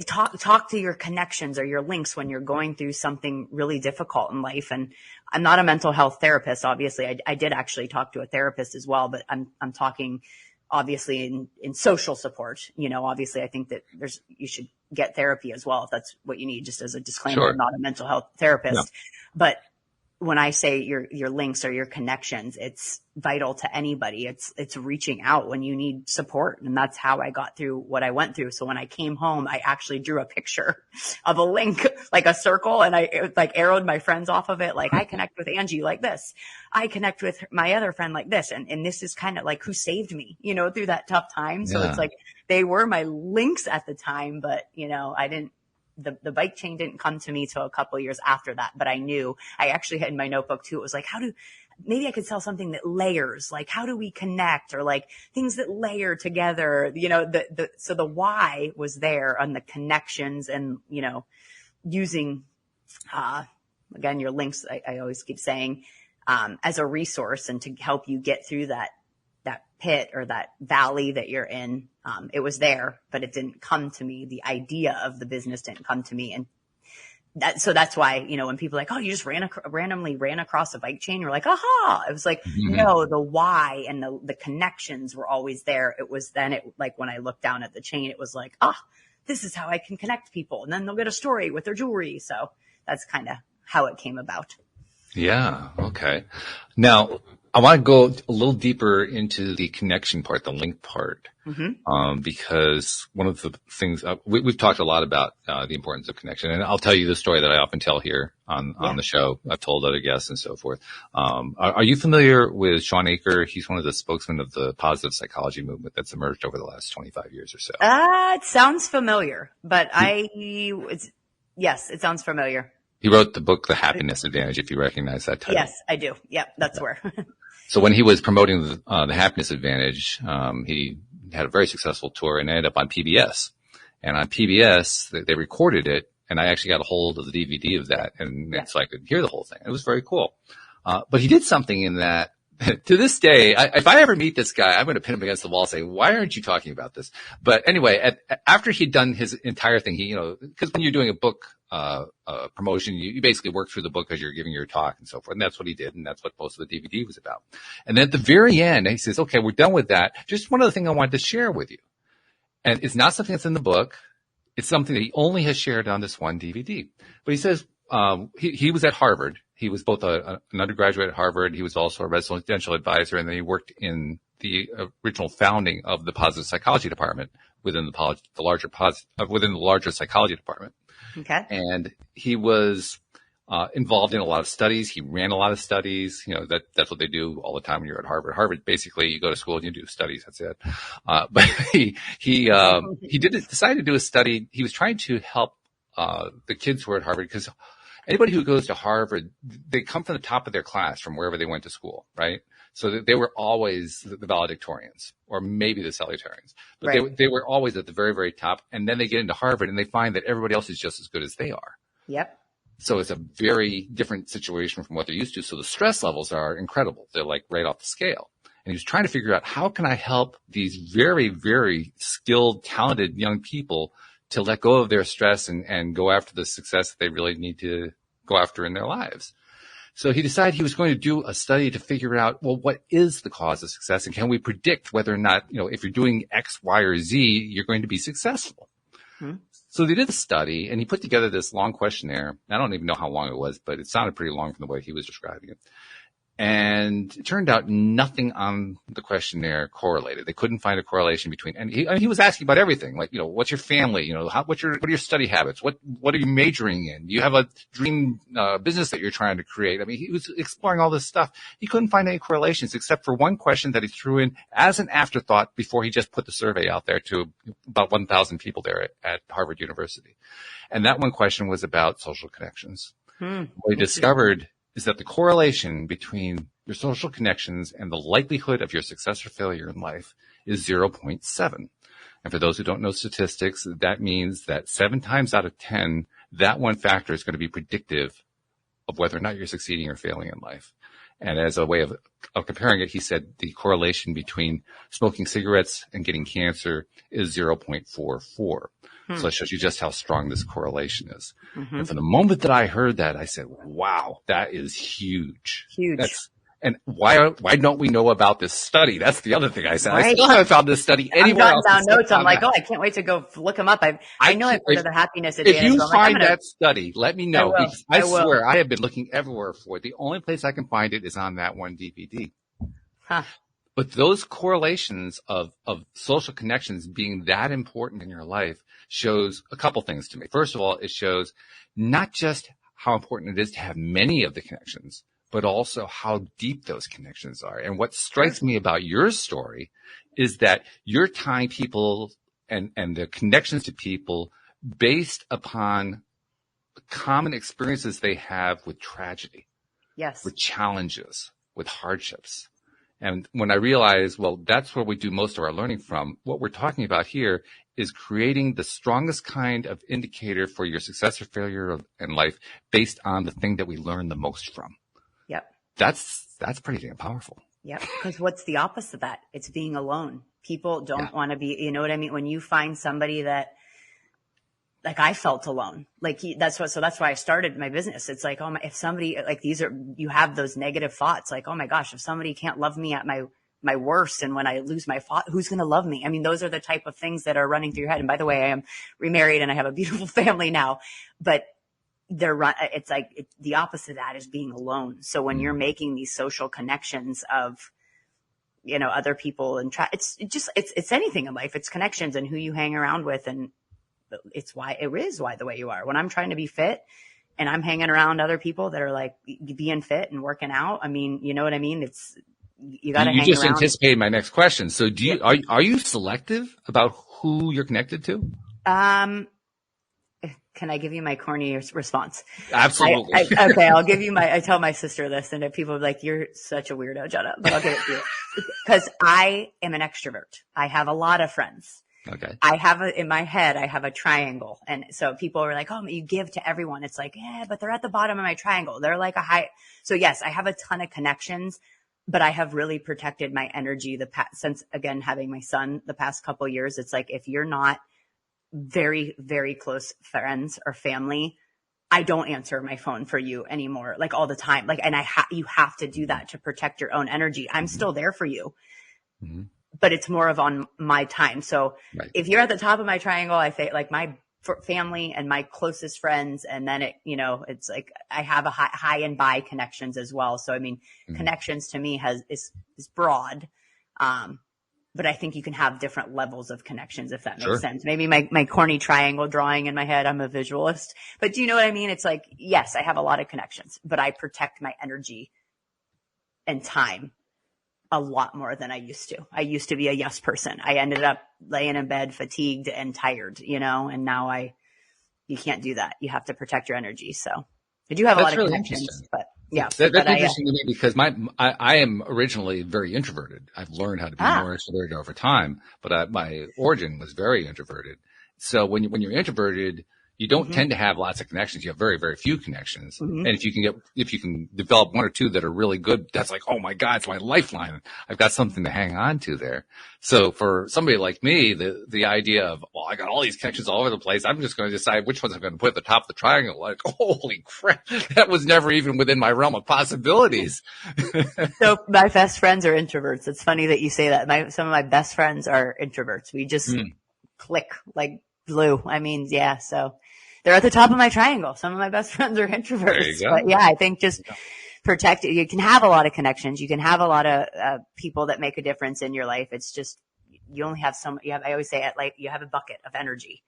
talk to your connections or your links when you're going through something really difficult in life. And I'm not a mental health therapist. Obviously, I did actually talk to a therapist as well, but I'm talking obviously in social support. Obviously I think that you should get therapy as well if that's what you need, just as a disclaimer. Sure. I'm not a mental health therapist, No. But when I say your links or your connections, it's vital to anybody. It's reaching out when you need support. And that's how I got through what I went through. So when I came home, I actually drew a picture of a link, like a circle, and I like arrowed my friends off of it. Like I connect with Angie like this. I connect with my other friend like this. And this is kind of like who saved me, through that tough time. So it's like they were my links at the time, but I didn't. The bike chain didn't come to me till a couple of years after that, but I knew. I actually had in my notebook too. It was like, maybe I could sell something that layers, like how do we connect, or like things that layer together, so the why was there on the connections, and, using, again, your links, I always keep saying, as a resource, and to help you get through that pit or that valley that you're in. It was there, but it didn't come to me. The idea of the business didn't come to me. And so that's why, when people are like, oh, you just randomly ran across a bike chain, you're like, aha. It was like, no, the why and the connections were always there. It was then like when I looked down at the chain, it was like, this is how I can connect people. And then they'll get a story with their jewelry. So that's kind of how it came about. Yeah. Okay. Now, I want to go a little deeper into the connection part, the link part, because one of the things we've talked a lot about the importance of connection, and I'll tell you the story that I often tell here on the show. I've told other guests and so forth. Are you familiar with Sean Aker? He's one of the spokesmen of the positive psychology movement that's emerged over the last 25 years or so. It sounds familiar, but yes, it sounds familiar. He wrote the book, The Happiness Advantage, if you recognize that title. Yes, I do. Yep, that's where. So when he was promoting the Happiness Advantage, he had a very successful tour and ended up on PBS. And on PBS, they recorded it, and I actually got a hold of the DVD of that, and so I could hear the whole thing. It was very cool. But he did something in that. To this day, if I ever meet this guy, I'm going to pin him against the wall and say, why aren't you talking about this? But anyway, after he'd done his entire thing, because when you're doing a book promotion, you basically work through the book as you're giving your talk and so forth. And that's what he did. And that's what most of the DVD was about. And then at the very end, he says, okay, we're done with that. Just one other thing I wanted to share with you. And it's not something that's in the book. It's something that he only has shared on this one DVD. But he says, he was at Harvard. He was both an undergraduate at Harvard. He was also a residential advisor, and then he worked in the original founding of the positive psychology department within the larger psychology department. Okay. And he was involved in a lot of studies. He ran a lot of studies. That's what they do all the time when you're at Harvard. Harvard, basically, you go to school and you do studies. That's it. But he decided to do a study. He was trying to help the kids who are at Harvard, because anybody who goes to Harvard, they come from the top of their class from wherever they went to school, right? So they were always the valedictorians, or maybe the salutarians, but right. They were always at the very, very top. And then they get into Harvard and they find that everybody else is just as good as they are. Yep. So it's a very different situation from what they're used to. So the stress levels are incredible. They're like right off the scale. And he was trying to figure out, how can I help these very, very skilled, talented young people to let go of their stress and go after the success that they really need to go after in their lives. So he decided he was going to do a study to figure out, well, what is the cause of success, and can we predict whether or not, if you're doing X, Y, or Z, you're going to be successful. So they did the study, and he put together this long questionnaire. I don't even know how long it was, but it sounded pretty long from the way he was describing it. And it turned out nothing on the questionnaire correlated. They couldn't find a correlation between, and he was asking about everything, like, what's your family? What are your study habits? What are you majoring in? Do you have a dream business that you're trying to create? I mean, he was exploring all this stuff. He couldn't find any correlations except for one question that he threw in as an afterthought before he just put the survey out there to about 1,000 people there at Harvard University. And that one question was about social connections. What he discovered is that the correlation between your social connections and the likelihood of your success or failure in life is 0.7. And for those who don't know statistics, that means that 7 times out of 10, that one factor is going to be predictive of whether or not you're succeeding or failing in life. And as a way of comparing it, he said the correlation between smoking cigarettes and getting cancer is 0.44. So that shows you just how strong this correlation is. And from the moment that I heard that, I said, wow, that is huge. Huge. And why don't we know about this study? That's the other thing I said. Right. I still haven't found this study anywhere else. I'm jotting down notes. I'm like, I can't wait to go look them up. I know I've heard of the Happiness Advantage. If you find that study, let me know. I swear, I have been looking everywhere for it. The only place I can find it is on that one DVD. But those correlations of social connections being that important in your life shows a couple things to me. First of all, it shows not just how important it is to have many of the connections, but also how deep those connections are. And what strikes me about your story is that you're tying people and the connections to people based upon common experiences they have with tragedy, with challenges, with hardships. And when I realized, well, that's where we do most of our learning from, what we're talking about here is creating the strongest kind of indicator for your success or failure in life based on the thing that we learn the most from. Yep. That's pretty damn powerful. Yep. Because what's the opposite of that? It's being alone. People don't want to be, you know what I mean? When you find somebody that, like, I felt alone, that's why I started my business. It's like, if somebody, like, you have those negative thoughts, like, oh my gosh, if somebody can't love me at my worst, and when I lose my thought, who's going to love me? I mean, those are the type of things that are running through your head. And by the way, I am remarried and I have a beautiful family now, but it's like the opposite of that is being alone. So when you're making these social connections of, other people and it's anything in life. It's connections and who you hang around with. And it is why the way you are. When I'm trying to be fit and I'm hanging around other people that are like being fit and working out. I mean, you know what I mean? You got to hang around. You just anticipated my next question. So are you selective about who you're connected to? Can I give you my corny response? Absolutely. Okay. I'll give you I tell my sister this, and if people are like, you're such a weirdo, Jenna, but I'll give it to you. Because I am an extrovert. I have a lot of friends. Okay. In my head, I have a triangle. And so people are like, oh, you give to everyone. It's like, yeah, but they're at the bottom of my triangle. They're like so yes, I have a ton of connections, but I have really protected my energy since again, having my son the past couple of years. It's like, if you're not very, very close friends or family, I don't answer my phone for you anymore, like all the time. Like, and you have to do that to protect your own energy. I'm still there for you, but it's more of on my time. So if you're at the top of my triangle, I say like my family and my closest friends. And then it's like, I have a high and by connections as well. So, I mean, connections to me is broad. But I think you can have different levels of connections, if that makes sense. Maybe my corny triangle drawing in my head, I'm a visualist, but do you know what I mean? It's like, yes, I have a lot of connections, but I protect my energy and time a lot more than I used to. I used to be a yes person. I ended up laying in bed fatigued and tired, and now you can't do that. You have to protect your energy. So I do have a lot of connections, but yeah. That's interesting to me because I am originally very introverted. I've learned how to be more extroverted over time, but my origin was very introverted. So when you're introverted, you don't tend to have lots of connections. You have very, very few connections. And if you can develop one or two that are really good, that's like, oh my God, it's my lifeline. I've got something to hang on to there. So for somebody like me, the idea of, well, I got all these connections all over the place. I'm just going to decide which ones I'm going to put at the top of the triangle. Like, holy crap. That was never even within my realm of possibilities. So my best friends are introverts. It's funny that you say that. Some of my best friends are introverts. We just click like glue. I mean, yeah. So they're at the top of my triangle. Some of my best friends are introverts. There you go. But yeah, I think just protect it. You can have a lot of connections. You can have a lot of people that make a difference in your life. It's just, you only have I always say it like you have a bucket of energy.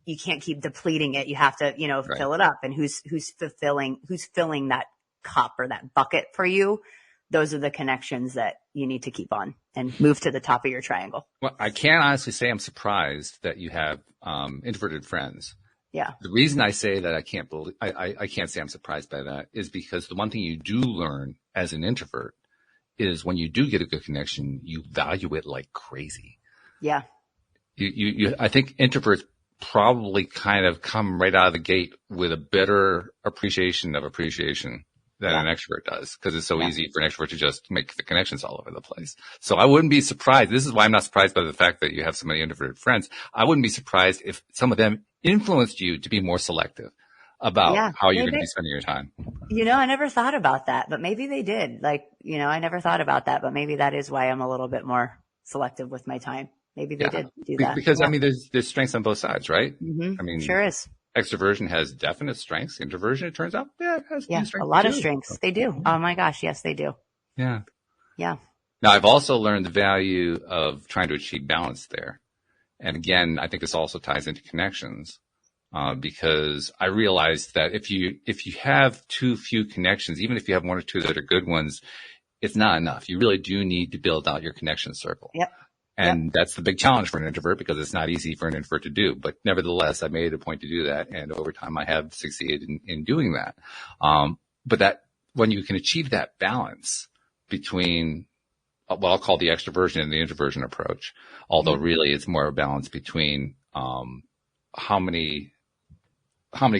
You can't keep depleting it. You have to, fill it up. And who's filling that cup or that bucket for you? Those are the connections that you need to keep on and move to the top of your triangle. Well, I can't honestly say I'm surprised that you have introverted friends. Yeah. The reason I say that I can't say I'm surprised by that is because the one thing you do learn as an introvert is when you do get a good connection, you value it like crazy. Yeah. I think introverts probably kind of come right out of the gate with a better appreciation than an extrovert does, because it's so easy for an extrovert to just make the connections all over the place. So I wouldn't be surprised. This is why I'm not surprised by the fact that you have so many introverted friends. I wouldn't be surprised if some of them influenced you to be more selective about how you're going to be spending your time. I never thought about that, but maybe they did. Like, I never thought about that, but maybe that is why I'm a little bit more selective with my time. Maybe they did do that. Because, I mean, there's strengths on both sides, right? I mean, sure is. Extroversion has definite strengths. Introversion, it turns out, it has strengths. A lot of strengths. They do. Oh my gosh. Yes, they do. Yeah. Yeah. Now, I've also learned the value of trying to achieve balance there. And again, I think this also ties into connections, because I realized that if you have too few connections, even if you have one or two that are good ones, it's not enough. You really do need to build out your connection circle. Yep. And that's the big challenge for an introvert, because it's not easy for an introvert to do. But nevertheless, I made it a point to do that. And over time, I have succeeded in doing that. But that when you can achieve that balance between what I'll call the extroversion and the introversion approach, although really it's more a balance between how many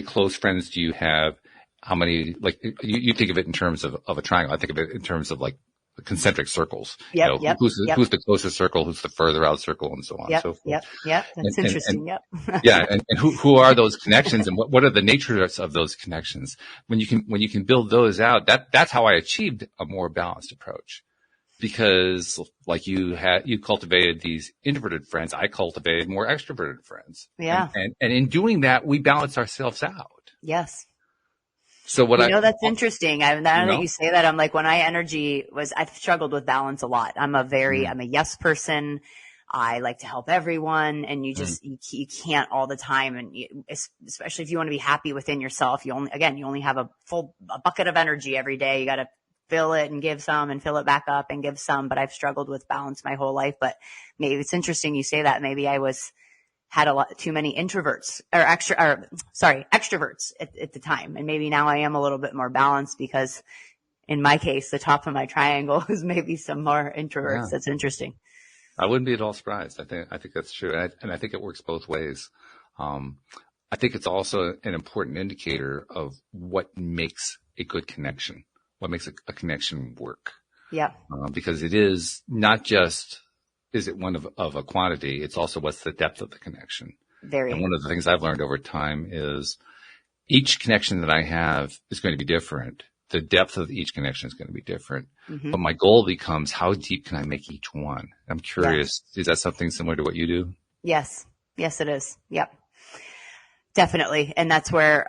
close friends do you have? How many, like, you think of it in terms of a triangle. I think of it in terms of like concentric circles. Who's the closest circle, who's the further out circle, and so on and so forth. That's interesting. And who are those connections, and what are the natures of those connections? When you can build those out, that's how I achieved a more balanced approach. Because like you cultivated these introverted friends, I cultivated more extroverted friends. Yeah. And in doing that, we balance ourselves out. Yes. So that's interesting. Now that you say that, I'm like, when I've struggled with balance a lot. I'm a yes person. I like to help everyone, and you can't all the time. And especially if you want to be happy within yourself, you only have a bucket of energy every day. You got to fill it and give some and fill it back up and give some. But I've struggled with balance my whole life. But maybe it's interesting you say that. Maybe I had a lot too many extroverts at the time. And maybe now I am a little bit more balanced, because in my case, the top of my triangle is maybe some more introverts. Yeah. That's interesting. I wouldn't be at all surprised. I think that's true. And I think it works both ways. I think it's also an important indicator of what makes a good connection, what makes a connection work. Yeah. Because it is not just, is it one of a quantity? It's also what's the depth of the connection. And one of the things I've learned over time is each connection that I have is going to be different. The depth of each connection is going to be different. Mm-hmm. But my goal becomes, how deep can I make each one? I'm curious. Is that something similar to what you do? Yes. Yes, it is. Yep. Definitely. And that's where,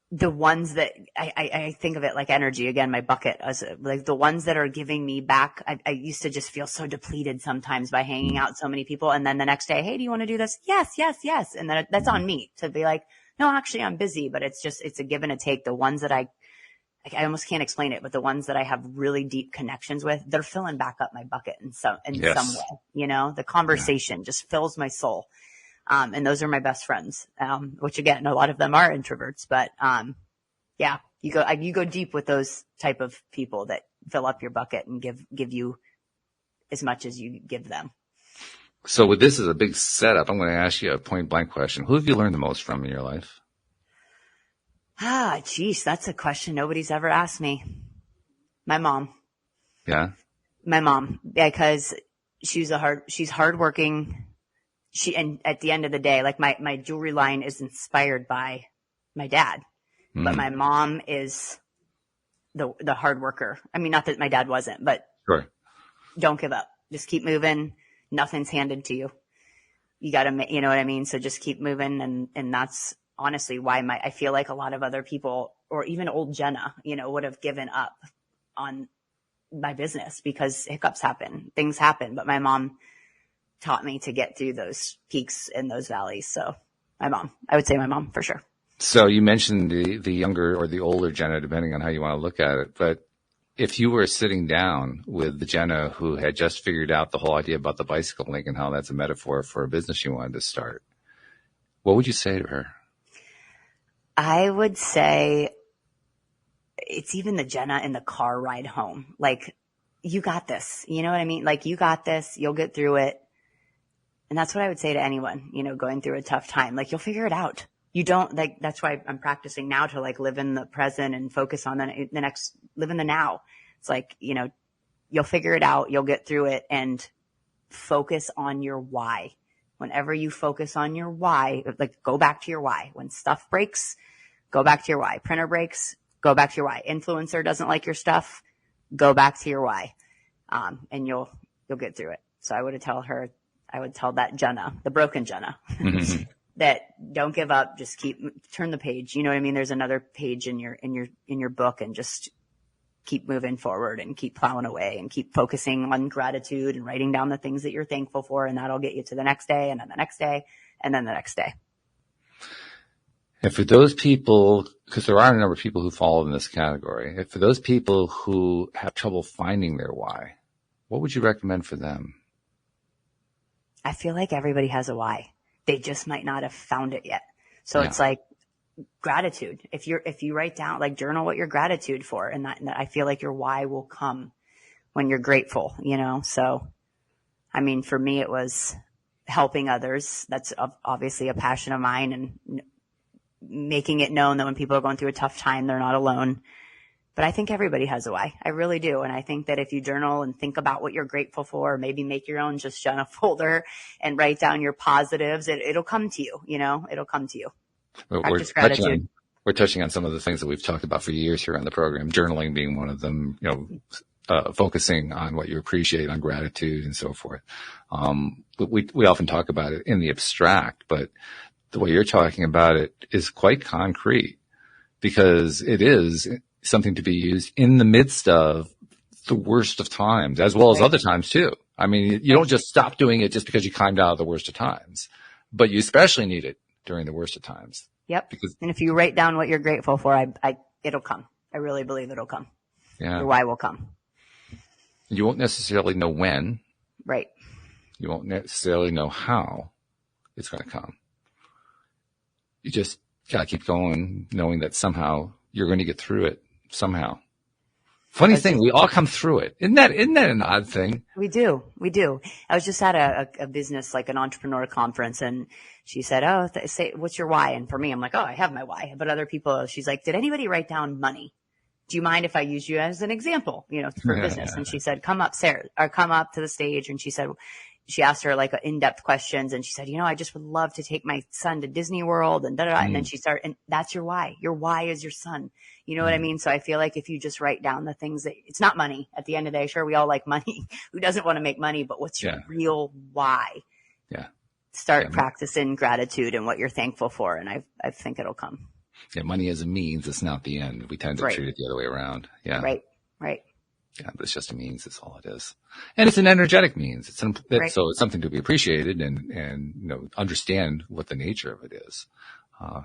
the ones that I think of it like energy, again, my bucket, as like the ones that are giving me back. I used to just feel so depleted sometimes by hanging out with so many people. And then the next day, hey, do you want to do this? Yes, yes, yes. And then that's on me to be like, no, actually I'm busy, but it's a give and a take. The ones that I almost can't explain it, but the ones that I have really deep connections with, they're filling back up my bucket in some way, the conversation just fills my soul. And those are my best friends, which again, a lot of them are introverts, but, you go deep with those type of people that fill up your bucket and give you as much as you give them. So with this as a big setup, I'm going to ask you a point blank question. Who have you learned the most from in your life? Geez, that's a question nobody's ever asked me. My mom. Yeah. My mom, because she's hardworking. And at the end of the day, like my jewelry line is inspired by my dad, but my mom is the hard worker. I mean, not that my dad wasn't, but sure. Don't give up. Just keep moving. Nothing's handed to you. You gotta, you know what I mean? So just keep moving. And that's honestly why I feel like a lot of other people, or even old Jenna, would have given up on my business, because hiccups happen, things happen, but my mom taught me to get through those peaks and those valleys. So I would say my mom for sure. So you mentioned the younger or the older Jenna, depending on how you want to look at it. But if you were sitting down with the Jenna who had just figured out the whole idea about the bicycle link and how that's a metaphor for a business you wanted to start, what would you say to her? I would say it's even the Jenna in the car ride home. Like, you got this. You know what I mean? Like, you got this. You'll get through it. And that's what I would say to anyone, going through a tough time. Like, you'll figure it out. You don't that's why I'm practicing now to live in the present and focus on the next, live in the now. It's like, you'll figure it out. You'll get through it, and focus on your why. Whenever you focus on your why, go back to your why. When stuff breaks, go back to your why. Printer breaks, go back to your why. Influencer doesn't like your stuff, go back to your why. And you'll get through it. So I would tell that Jenna, the broken Jenna, that don't give up. Just turn the page. You know what I mean? There's another page in your book, and just keep moving forward and keep plowing away and keep focusing on gratitude and writing down the things that you're thankful for. And that'll get you to the next day, and then the next day, and then the next day. And for those people, because there are a number of people who fall in this category, for those people who have trouble finding their why, what would you recommend for them? I feel like everybody has a why. They just might not have found it yet. So It's like gratitude. If you write down, journal what you're gratitude for, and that I feel like your why will come when you're grateful, So, I mean, for me, it was helping others. That's obviously a passion of mine, and making it known that when people are going through a tough time, they're not alone. But I think everybody has a why. I really do. And I think that if you journal and think about what you're grateful for, maybe make your own just Jenna folder and write down your positives, it'll come to you, it'll come to you. Practice gratitude. We're touching on some of the things that we've talked about for years here on the program, journaling being one of them, focusing on what you appreciate, on gratitude and so forth. We often talk about it in the abstract, but the way you're talking about it is quite concrete. because it is something to be used in the midst of the worst of times, as well as other times too. I mean, you don't just stop doing it just because you climbed out of the worst of times, but you especially need it during the worst of times. Yep. And if you write down what you're grateful for, it'll come. I really believe it'll come. Yeah. Your why will come. You won't necessarily know when. Right. You won't necessarily know how it's going to come. You just got to keep going, knowing that somehow you're going to get through it somehow. Funny thing, we all come through it. Isn't that an odd thing? We do. I was just at a business, like an entrepreneur conference, and she said, "Oh, say, what's your why?" And for me, I'm like, "Oh, I have my why." But other people, she's like, "Did anybody write down money? Do you mind if I use you as an example, for business?" And she said, "Come up, Sarah, or come up to the stage." And she asked her like in-depth questions, and she said, "I just would love to take my son to Disney World and da-da-da." And then she started, and that's your why. Your why is your son. You know what I mean? So I feel like if you just write down the things that it's not money at the end of the day, sure, we all like money. Who doesn't want to make money? But what's your real why? Yeah. Start practicing gratitude and what you're thankful for. And I think it'll come. Yeah. Money is a means. It's not the end. We tend to treat it the other way around. Yeah. Right. Yeah. But it's just a means. That's all it is. And it's an energetic means. So it's something to be appreciated and understand what the nature of it is.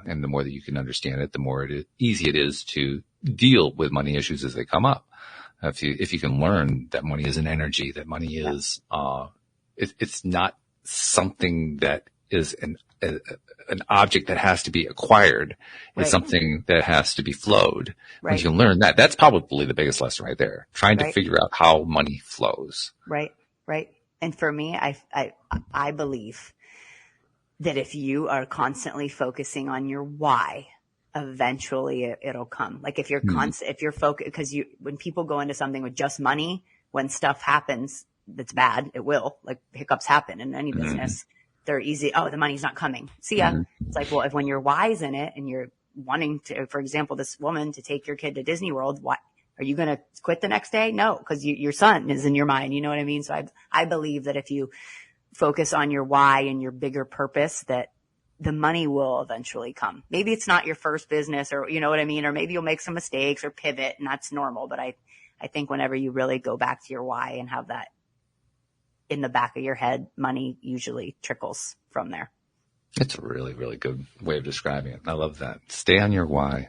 And the more that you can understand it, the more easy it is to deal with money issues as they come up. If you can learn that money is an energy, that money is, it's not something that is an object that has to be acquired. It's something that has to be flowed. Right. Once you learn that, that's probably the biggest lesson right there. Trying to figure out how money flows. Right. And for me, I believe that if you are constantly focusing on your why, eventually it'll come. Like if you're if you're focused, because when people go into something with just money, when stuff happens that's bad, it will, like hiccups happen in any business. They're easy. Oh, the money's not coming. See ya. It's like, well, when your why's in it and you're wanting to, for example, this woman to take your kid to Disney World, why are you going to quit the next day? No, because your son is in your mind. You know what I mean? So I believe that if you focus on your why and your bigger purpose, that the money will eventually come. Maybe it's not your first business, or you know what I mean? Or maybe you'll make some mistakes or pivot, and that's normal. But I think whenever you really go back to your why and have that in the back of your head, money usually trickles from there. It's a really, really good way of describing it. I love that. Stay on your why.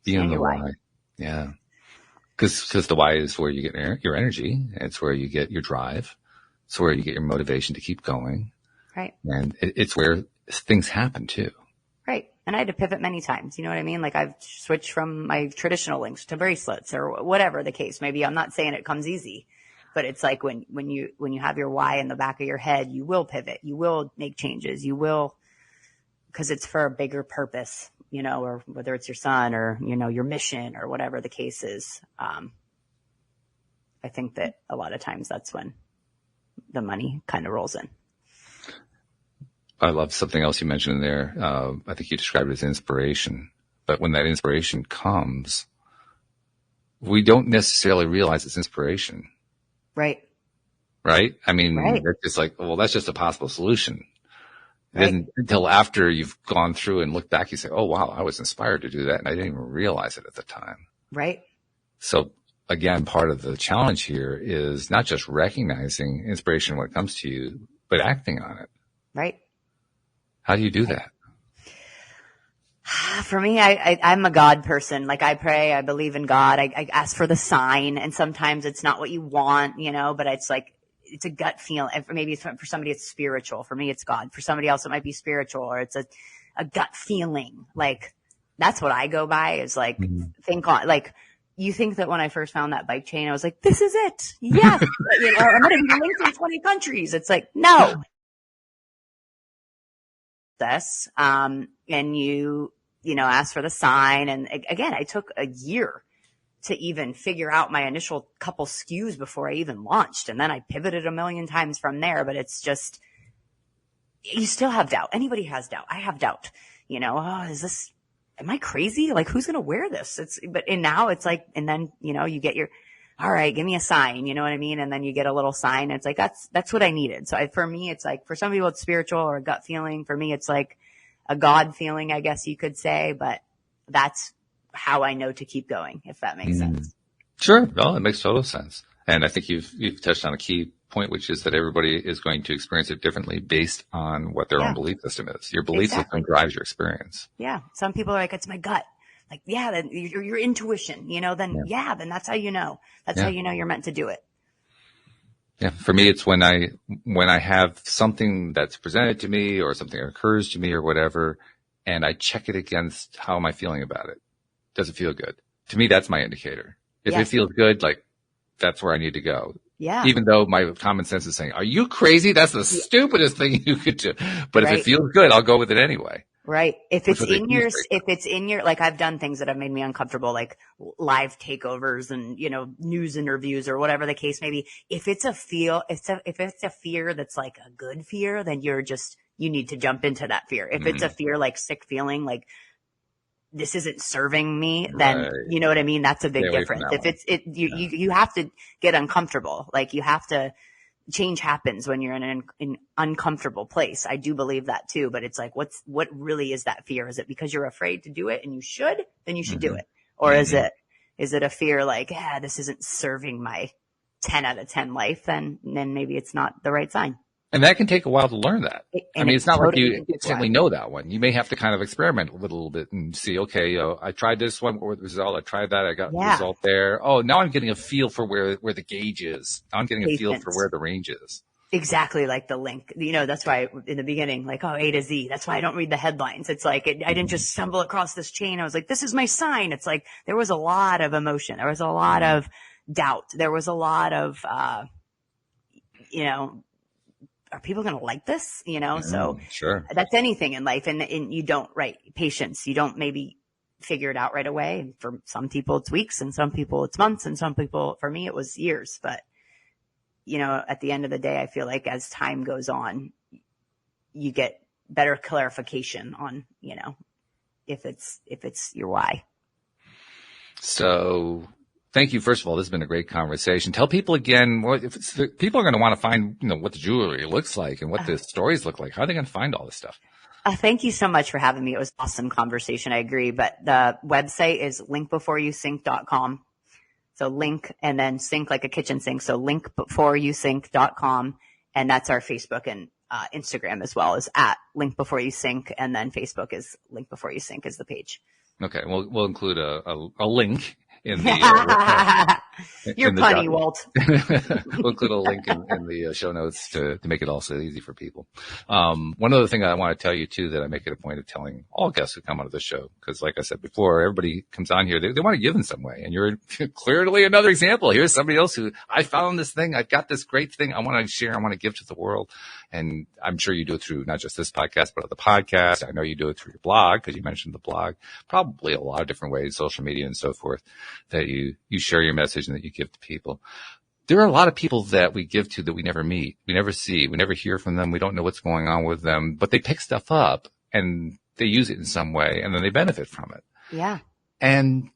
Be on the why. Yeah. Because the why is where you get your energy. It's where you get your drive. It's where you get your motivation to keep going. Right. And it's where things happen too. Right. And I had to pivot many times. You know what I mean? Like I've switched from my traditional links to bracelets or whatever the case may be. I'm not saying it comes easy, but it's like when you have your why in the back of your head, you will pivot. You will make changes. You will, because it's for a bigger purpose, or whether it's your son or, your mission or whatever the case is. I think that a lot of times that's when the money kind of rolls in. I love something else you mentioned in there. I think you described it as inspiration, but when that inspiration comes, we don't necessarily realize it's inspiration. Right. I mean, It's just like, well, that's just a possible solution. Right. Then until after you've gone through and looked back, you say, oh, wow, I was inspired to do that. And I didn't even realize it at the time. Right. So again, part of the challenge here is not just recognizing inspiration when it comes to you, but acting on it. Right. How do you do that? For me, I'm a God person. Like I pray, I believe in God. I ask for the sign, and sometimes it's not what you want, but it's like, it's a gut feeling. Maybe for somebody it's spiritual. For me, it's God. For somebody else, it might be spiritual, or it's a gut feeling. Like that's what I go by is like, think on, like, you think that when I first found that bike chain, I was like, this is it. Yes. I'm going to be linked in 20 countries. It's like, no. And you ask for the sign. And again, I took a year to even figure out my initial couple SKUs before I even launched. And then I pivoted a million times from there, but it's just, you still have doubt. Anybody has doubt. I have doubt, am I crazy? Like, who's going to wear this? And now it's like, and then, you get all right, give me a sign, you know what I mean? And then you get a little sign. And it's like, that's what I needed. So for me, it's like, for some people it's spiritual or a gut feeling. For me, it's like a God feeling, I guess you could say, but that's how I know to keep going, if that makes sense. Sure. No, it makes total sense. And I think you've touched on a key point, which is that everybody is going to experience it differently based on what their own belief system is. Your belief system drives your experience. Yeah. Some people are like, it's my gut. Like, yeah, then your intuition, then that's how you know. That's how you know you're meant to do it. Yeah. For me, it's when I have something that's presented to me or something occurs to me or whatever, and I check it against how am I feeling about it? Does it feel good? To me, that's my indicator. If it feels good, like that's where I need to go. Yeah. Even though my common sense is saying, are you crazy? That's the stupidest thing you could do. But if it feels good, I'll go with it anyway. Right. If it's in your, like I've done things that have made me uncomfortable, like live takeovers and, news interviews or whatever the case may be. If it's a fear that's like a good fear, then you need to jump into that fear. If it's a fear, like sick feeling, like this isn't serving me, then you know what I mean? That's a big difference. If you have to get uncomfortable. Like you have to, change happens when you're in an uncomfortable place. I do believe that too, but it's like, what really is that fear? Is it because you're afraid to do it and then you should do it? Or is it a fear like, this isn't serving my 10 out of 10 life? Then maybe it's not the right sign. And that can take a while to learn that. It's not like you instantly know that one. You may have to kind of experiment with a little bit and see, okay, I tried this one, what was the result? I tried that. I got the result there. Oh, now I'm getting a feel for where the gauge is. Now I'm getting a feel for where the range is. Exactly. Like the link, that's why in the beginning, like, A to Z, that's why I don't read the headlines. It's like, I didn't just stumble across this chain. I was like, this is my sign. It's like, there was a lot of emotion. There was a lot of doubt. There was a lot of, are people going to like this? So sure. That's anything in life. And you don't, patience. You don't maybe figure it out right away. And for some people it's weeks and some people it's months and some people, for me, it was years. But, at the end of the day, I feel like as time goes on, you get better clarification on, if it's your why. So thank you. First of all, this has been a great conversation. Tell people again, people are going to want to find, what the jewelry looks like and what the stories look like. How are they going to find all this stuff? Thank you so much for having me. It was an awesome conversation. I agree. But the website is linkbeforeyousink.com. So link and then sink like a kitchen sink. So linkbeforeyousink.com. And that's our Facebook and Instagram as well, is at linkbeforeyousink. And then Facebook is linkbeforeyousink is the page. Okay. We'll include a link in the you're punny, Walt. We'll include a link in the show notes to make it all so easy for people. One other thing I want to tell you too, that I make it a point of telling all guests who come onto the show, because like I said before, everybody comes on here, they want to give in some way, and you're clearly another example. Here's somebody else who, I found this thing, I've got this great thing I want to share, I want to give to the world. And I'm sure you do it through not just this podcast, but other podcasts. I know you do it through your blog, because you mentioned the blog, probably a lot of different ways, social media and so forth, that you share your message and that you give to people. There are a lot of people that we give to that we never meet, we never see, we never hear from them. We don't know what's going on with them, but they pick stuff up and they use it in some way and then they benefit from it. Yeah. And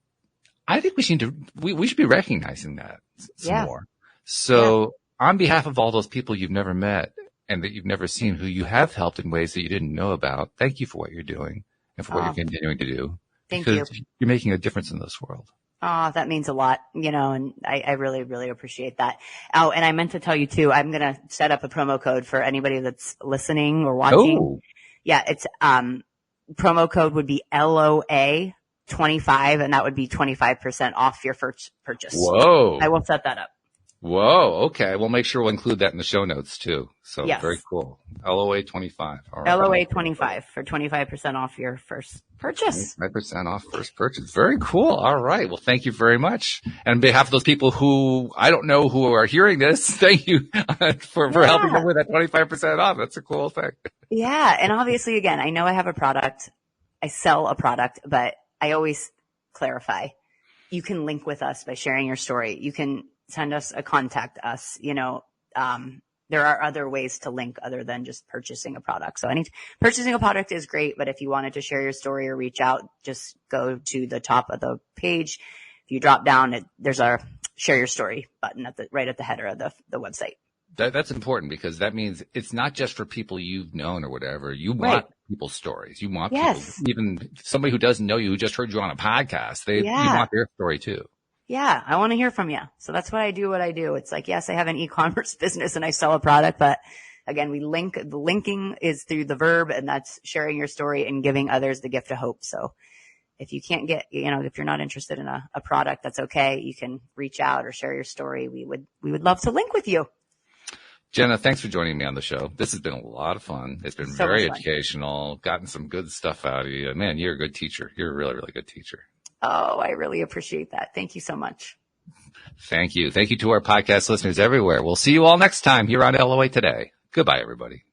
I think we should be recognizing that some more. So on behalf of all those people you've never met and that you've never seen, who you have helped in ways that you didn't know about, thank you for what you're doing and for what you're continuing to do. Thank you. You're making a difference in this world. Oh, that means a lot, and I really, really appreciate that. Oh, and I meant to tell you too, I'm going to set up a promo code for anybody that's listening or watching. Oh. Yeah, it's, promo code would be LOA 25, and that would be 25% off your first purchase. Whoa. I will set that up. Whoa. Okay. We'll make sure we'll include that in the show notes too. So yes. Very cool. LOA 25. All right. LOA 25 for 25% off your first purchase. 25% off first purchase. Very cool. All right. Well, thank you very much. And on behalf of those people who I don't know who are hearing this, thank you for helping them with that 25% off. That's a cool thing. Yeah. And obviously, again, I know I have a product. I sell a product, but I always clarify. You can link with us by sharing your story. You can send us contact us, there are other ways to link other than just purchasing a product. So purchasing a product is great, but if you wanted to share your story or reach out, just go to the top of the page. If you drop down, there's a share your story button right at the header of the website. That's important because that means it's not just for people you've known or whatever. You want people's stories. You want people, even somebody who doesn't know you, who just heard you on a podcast. You want their story too. Yeah, I want to hear from you. So that's why I do what I do. It's like, yes, I have an e-commerce business and I sell a product, but again, the linking is through the verb, and that's sharing your story and giving others the gift of hope. So if you can't get, if you're not interested in a product, that's okay. You can reach out or share your story. We would love to link with you. Jenna, thanks for joining me on the show. This has been a lot of fun. It's been very educational, gotten some good stuff out of you. Man, you're a good teacher. You're a really, really good teacher. Oh, I really appreciate that. Thank you so much. Thank you. Thank you to our podcast listeners everywhere. We'll see you all next time here on LOA Today. Goodbye, everybody.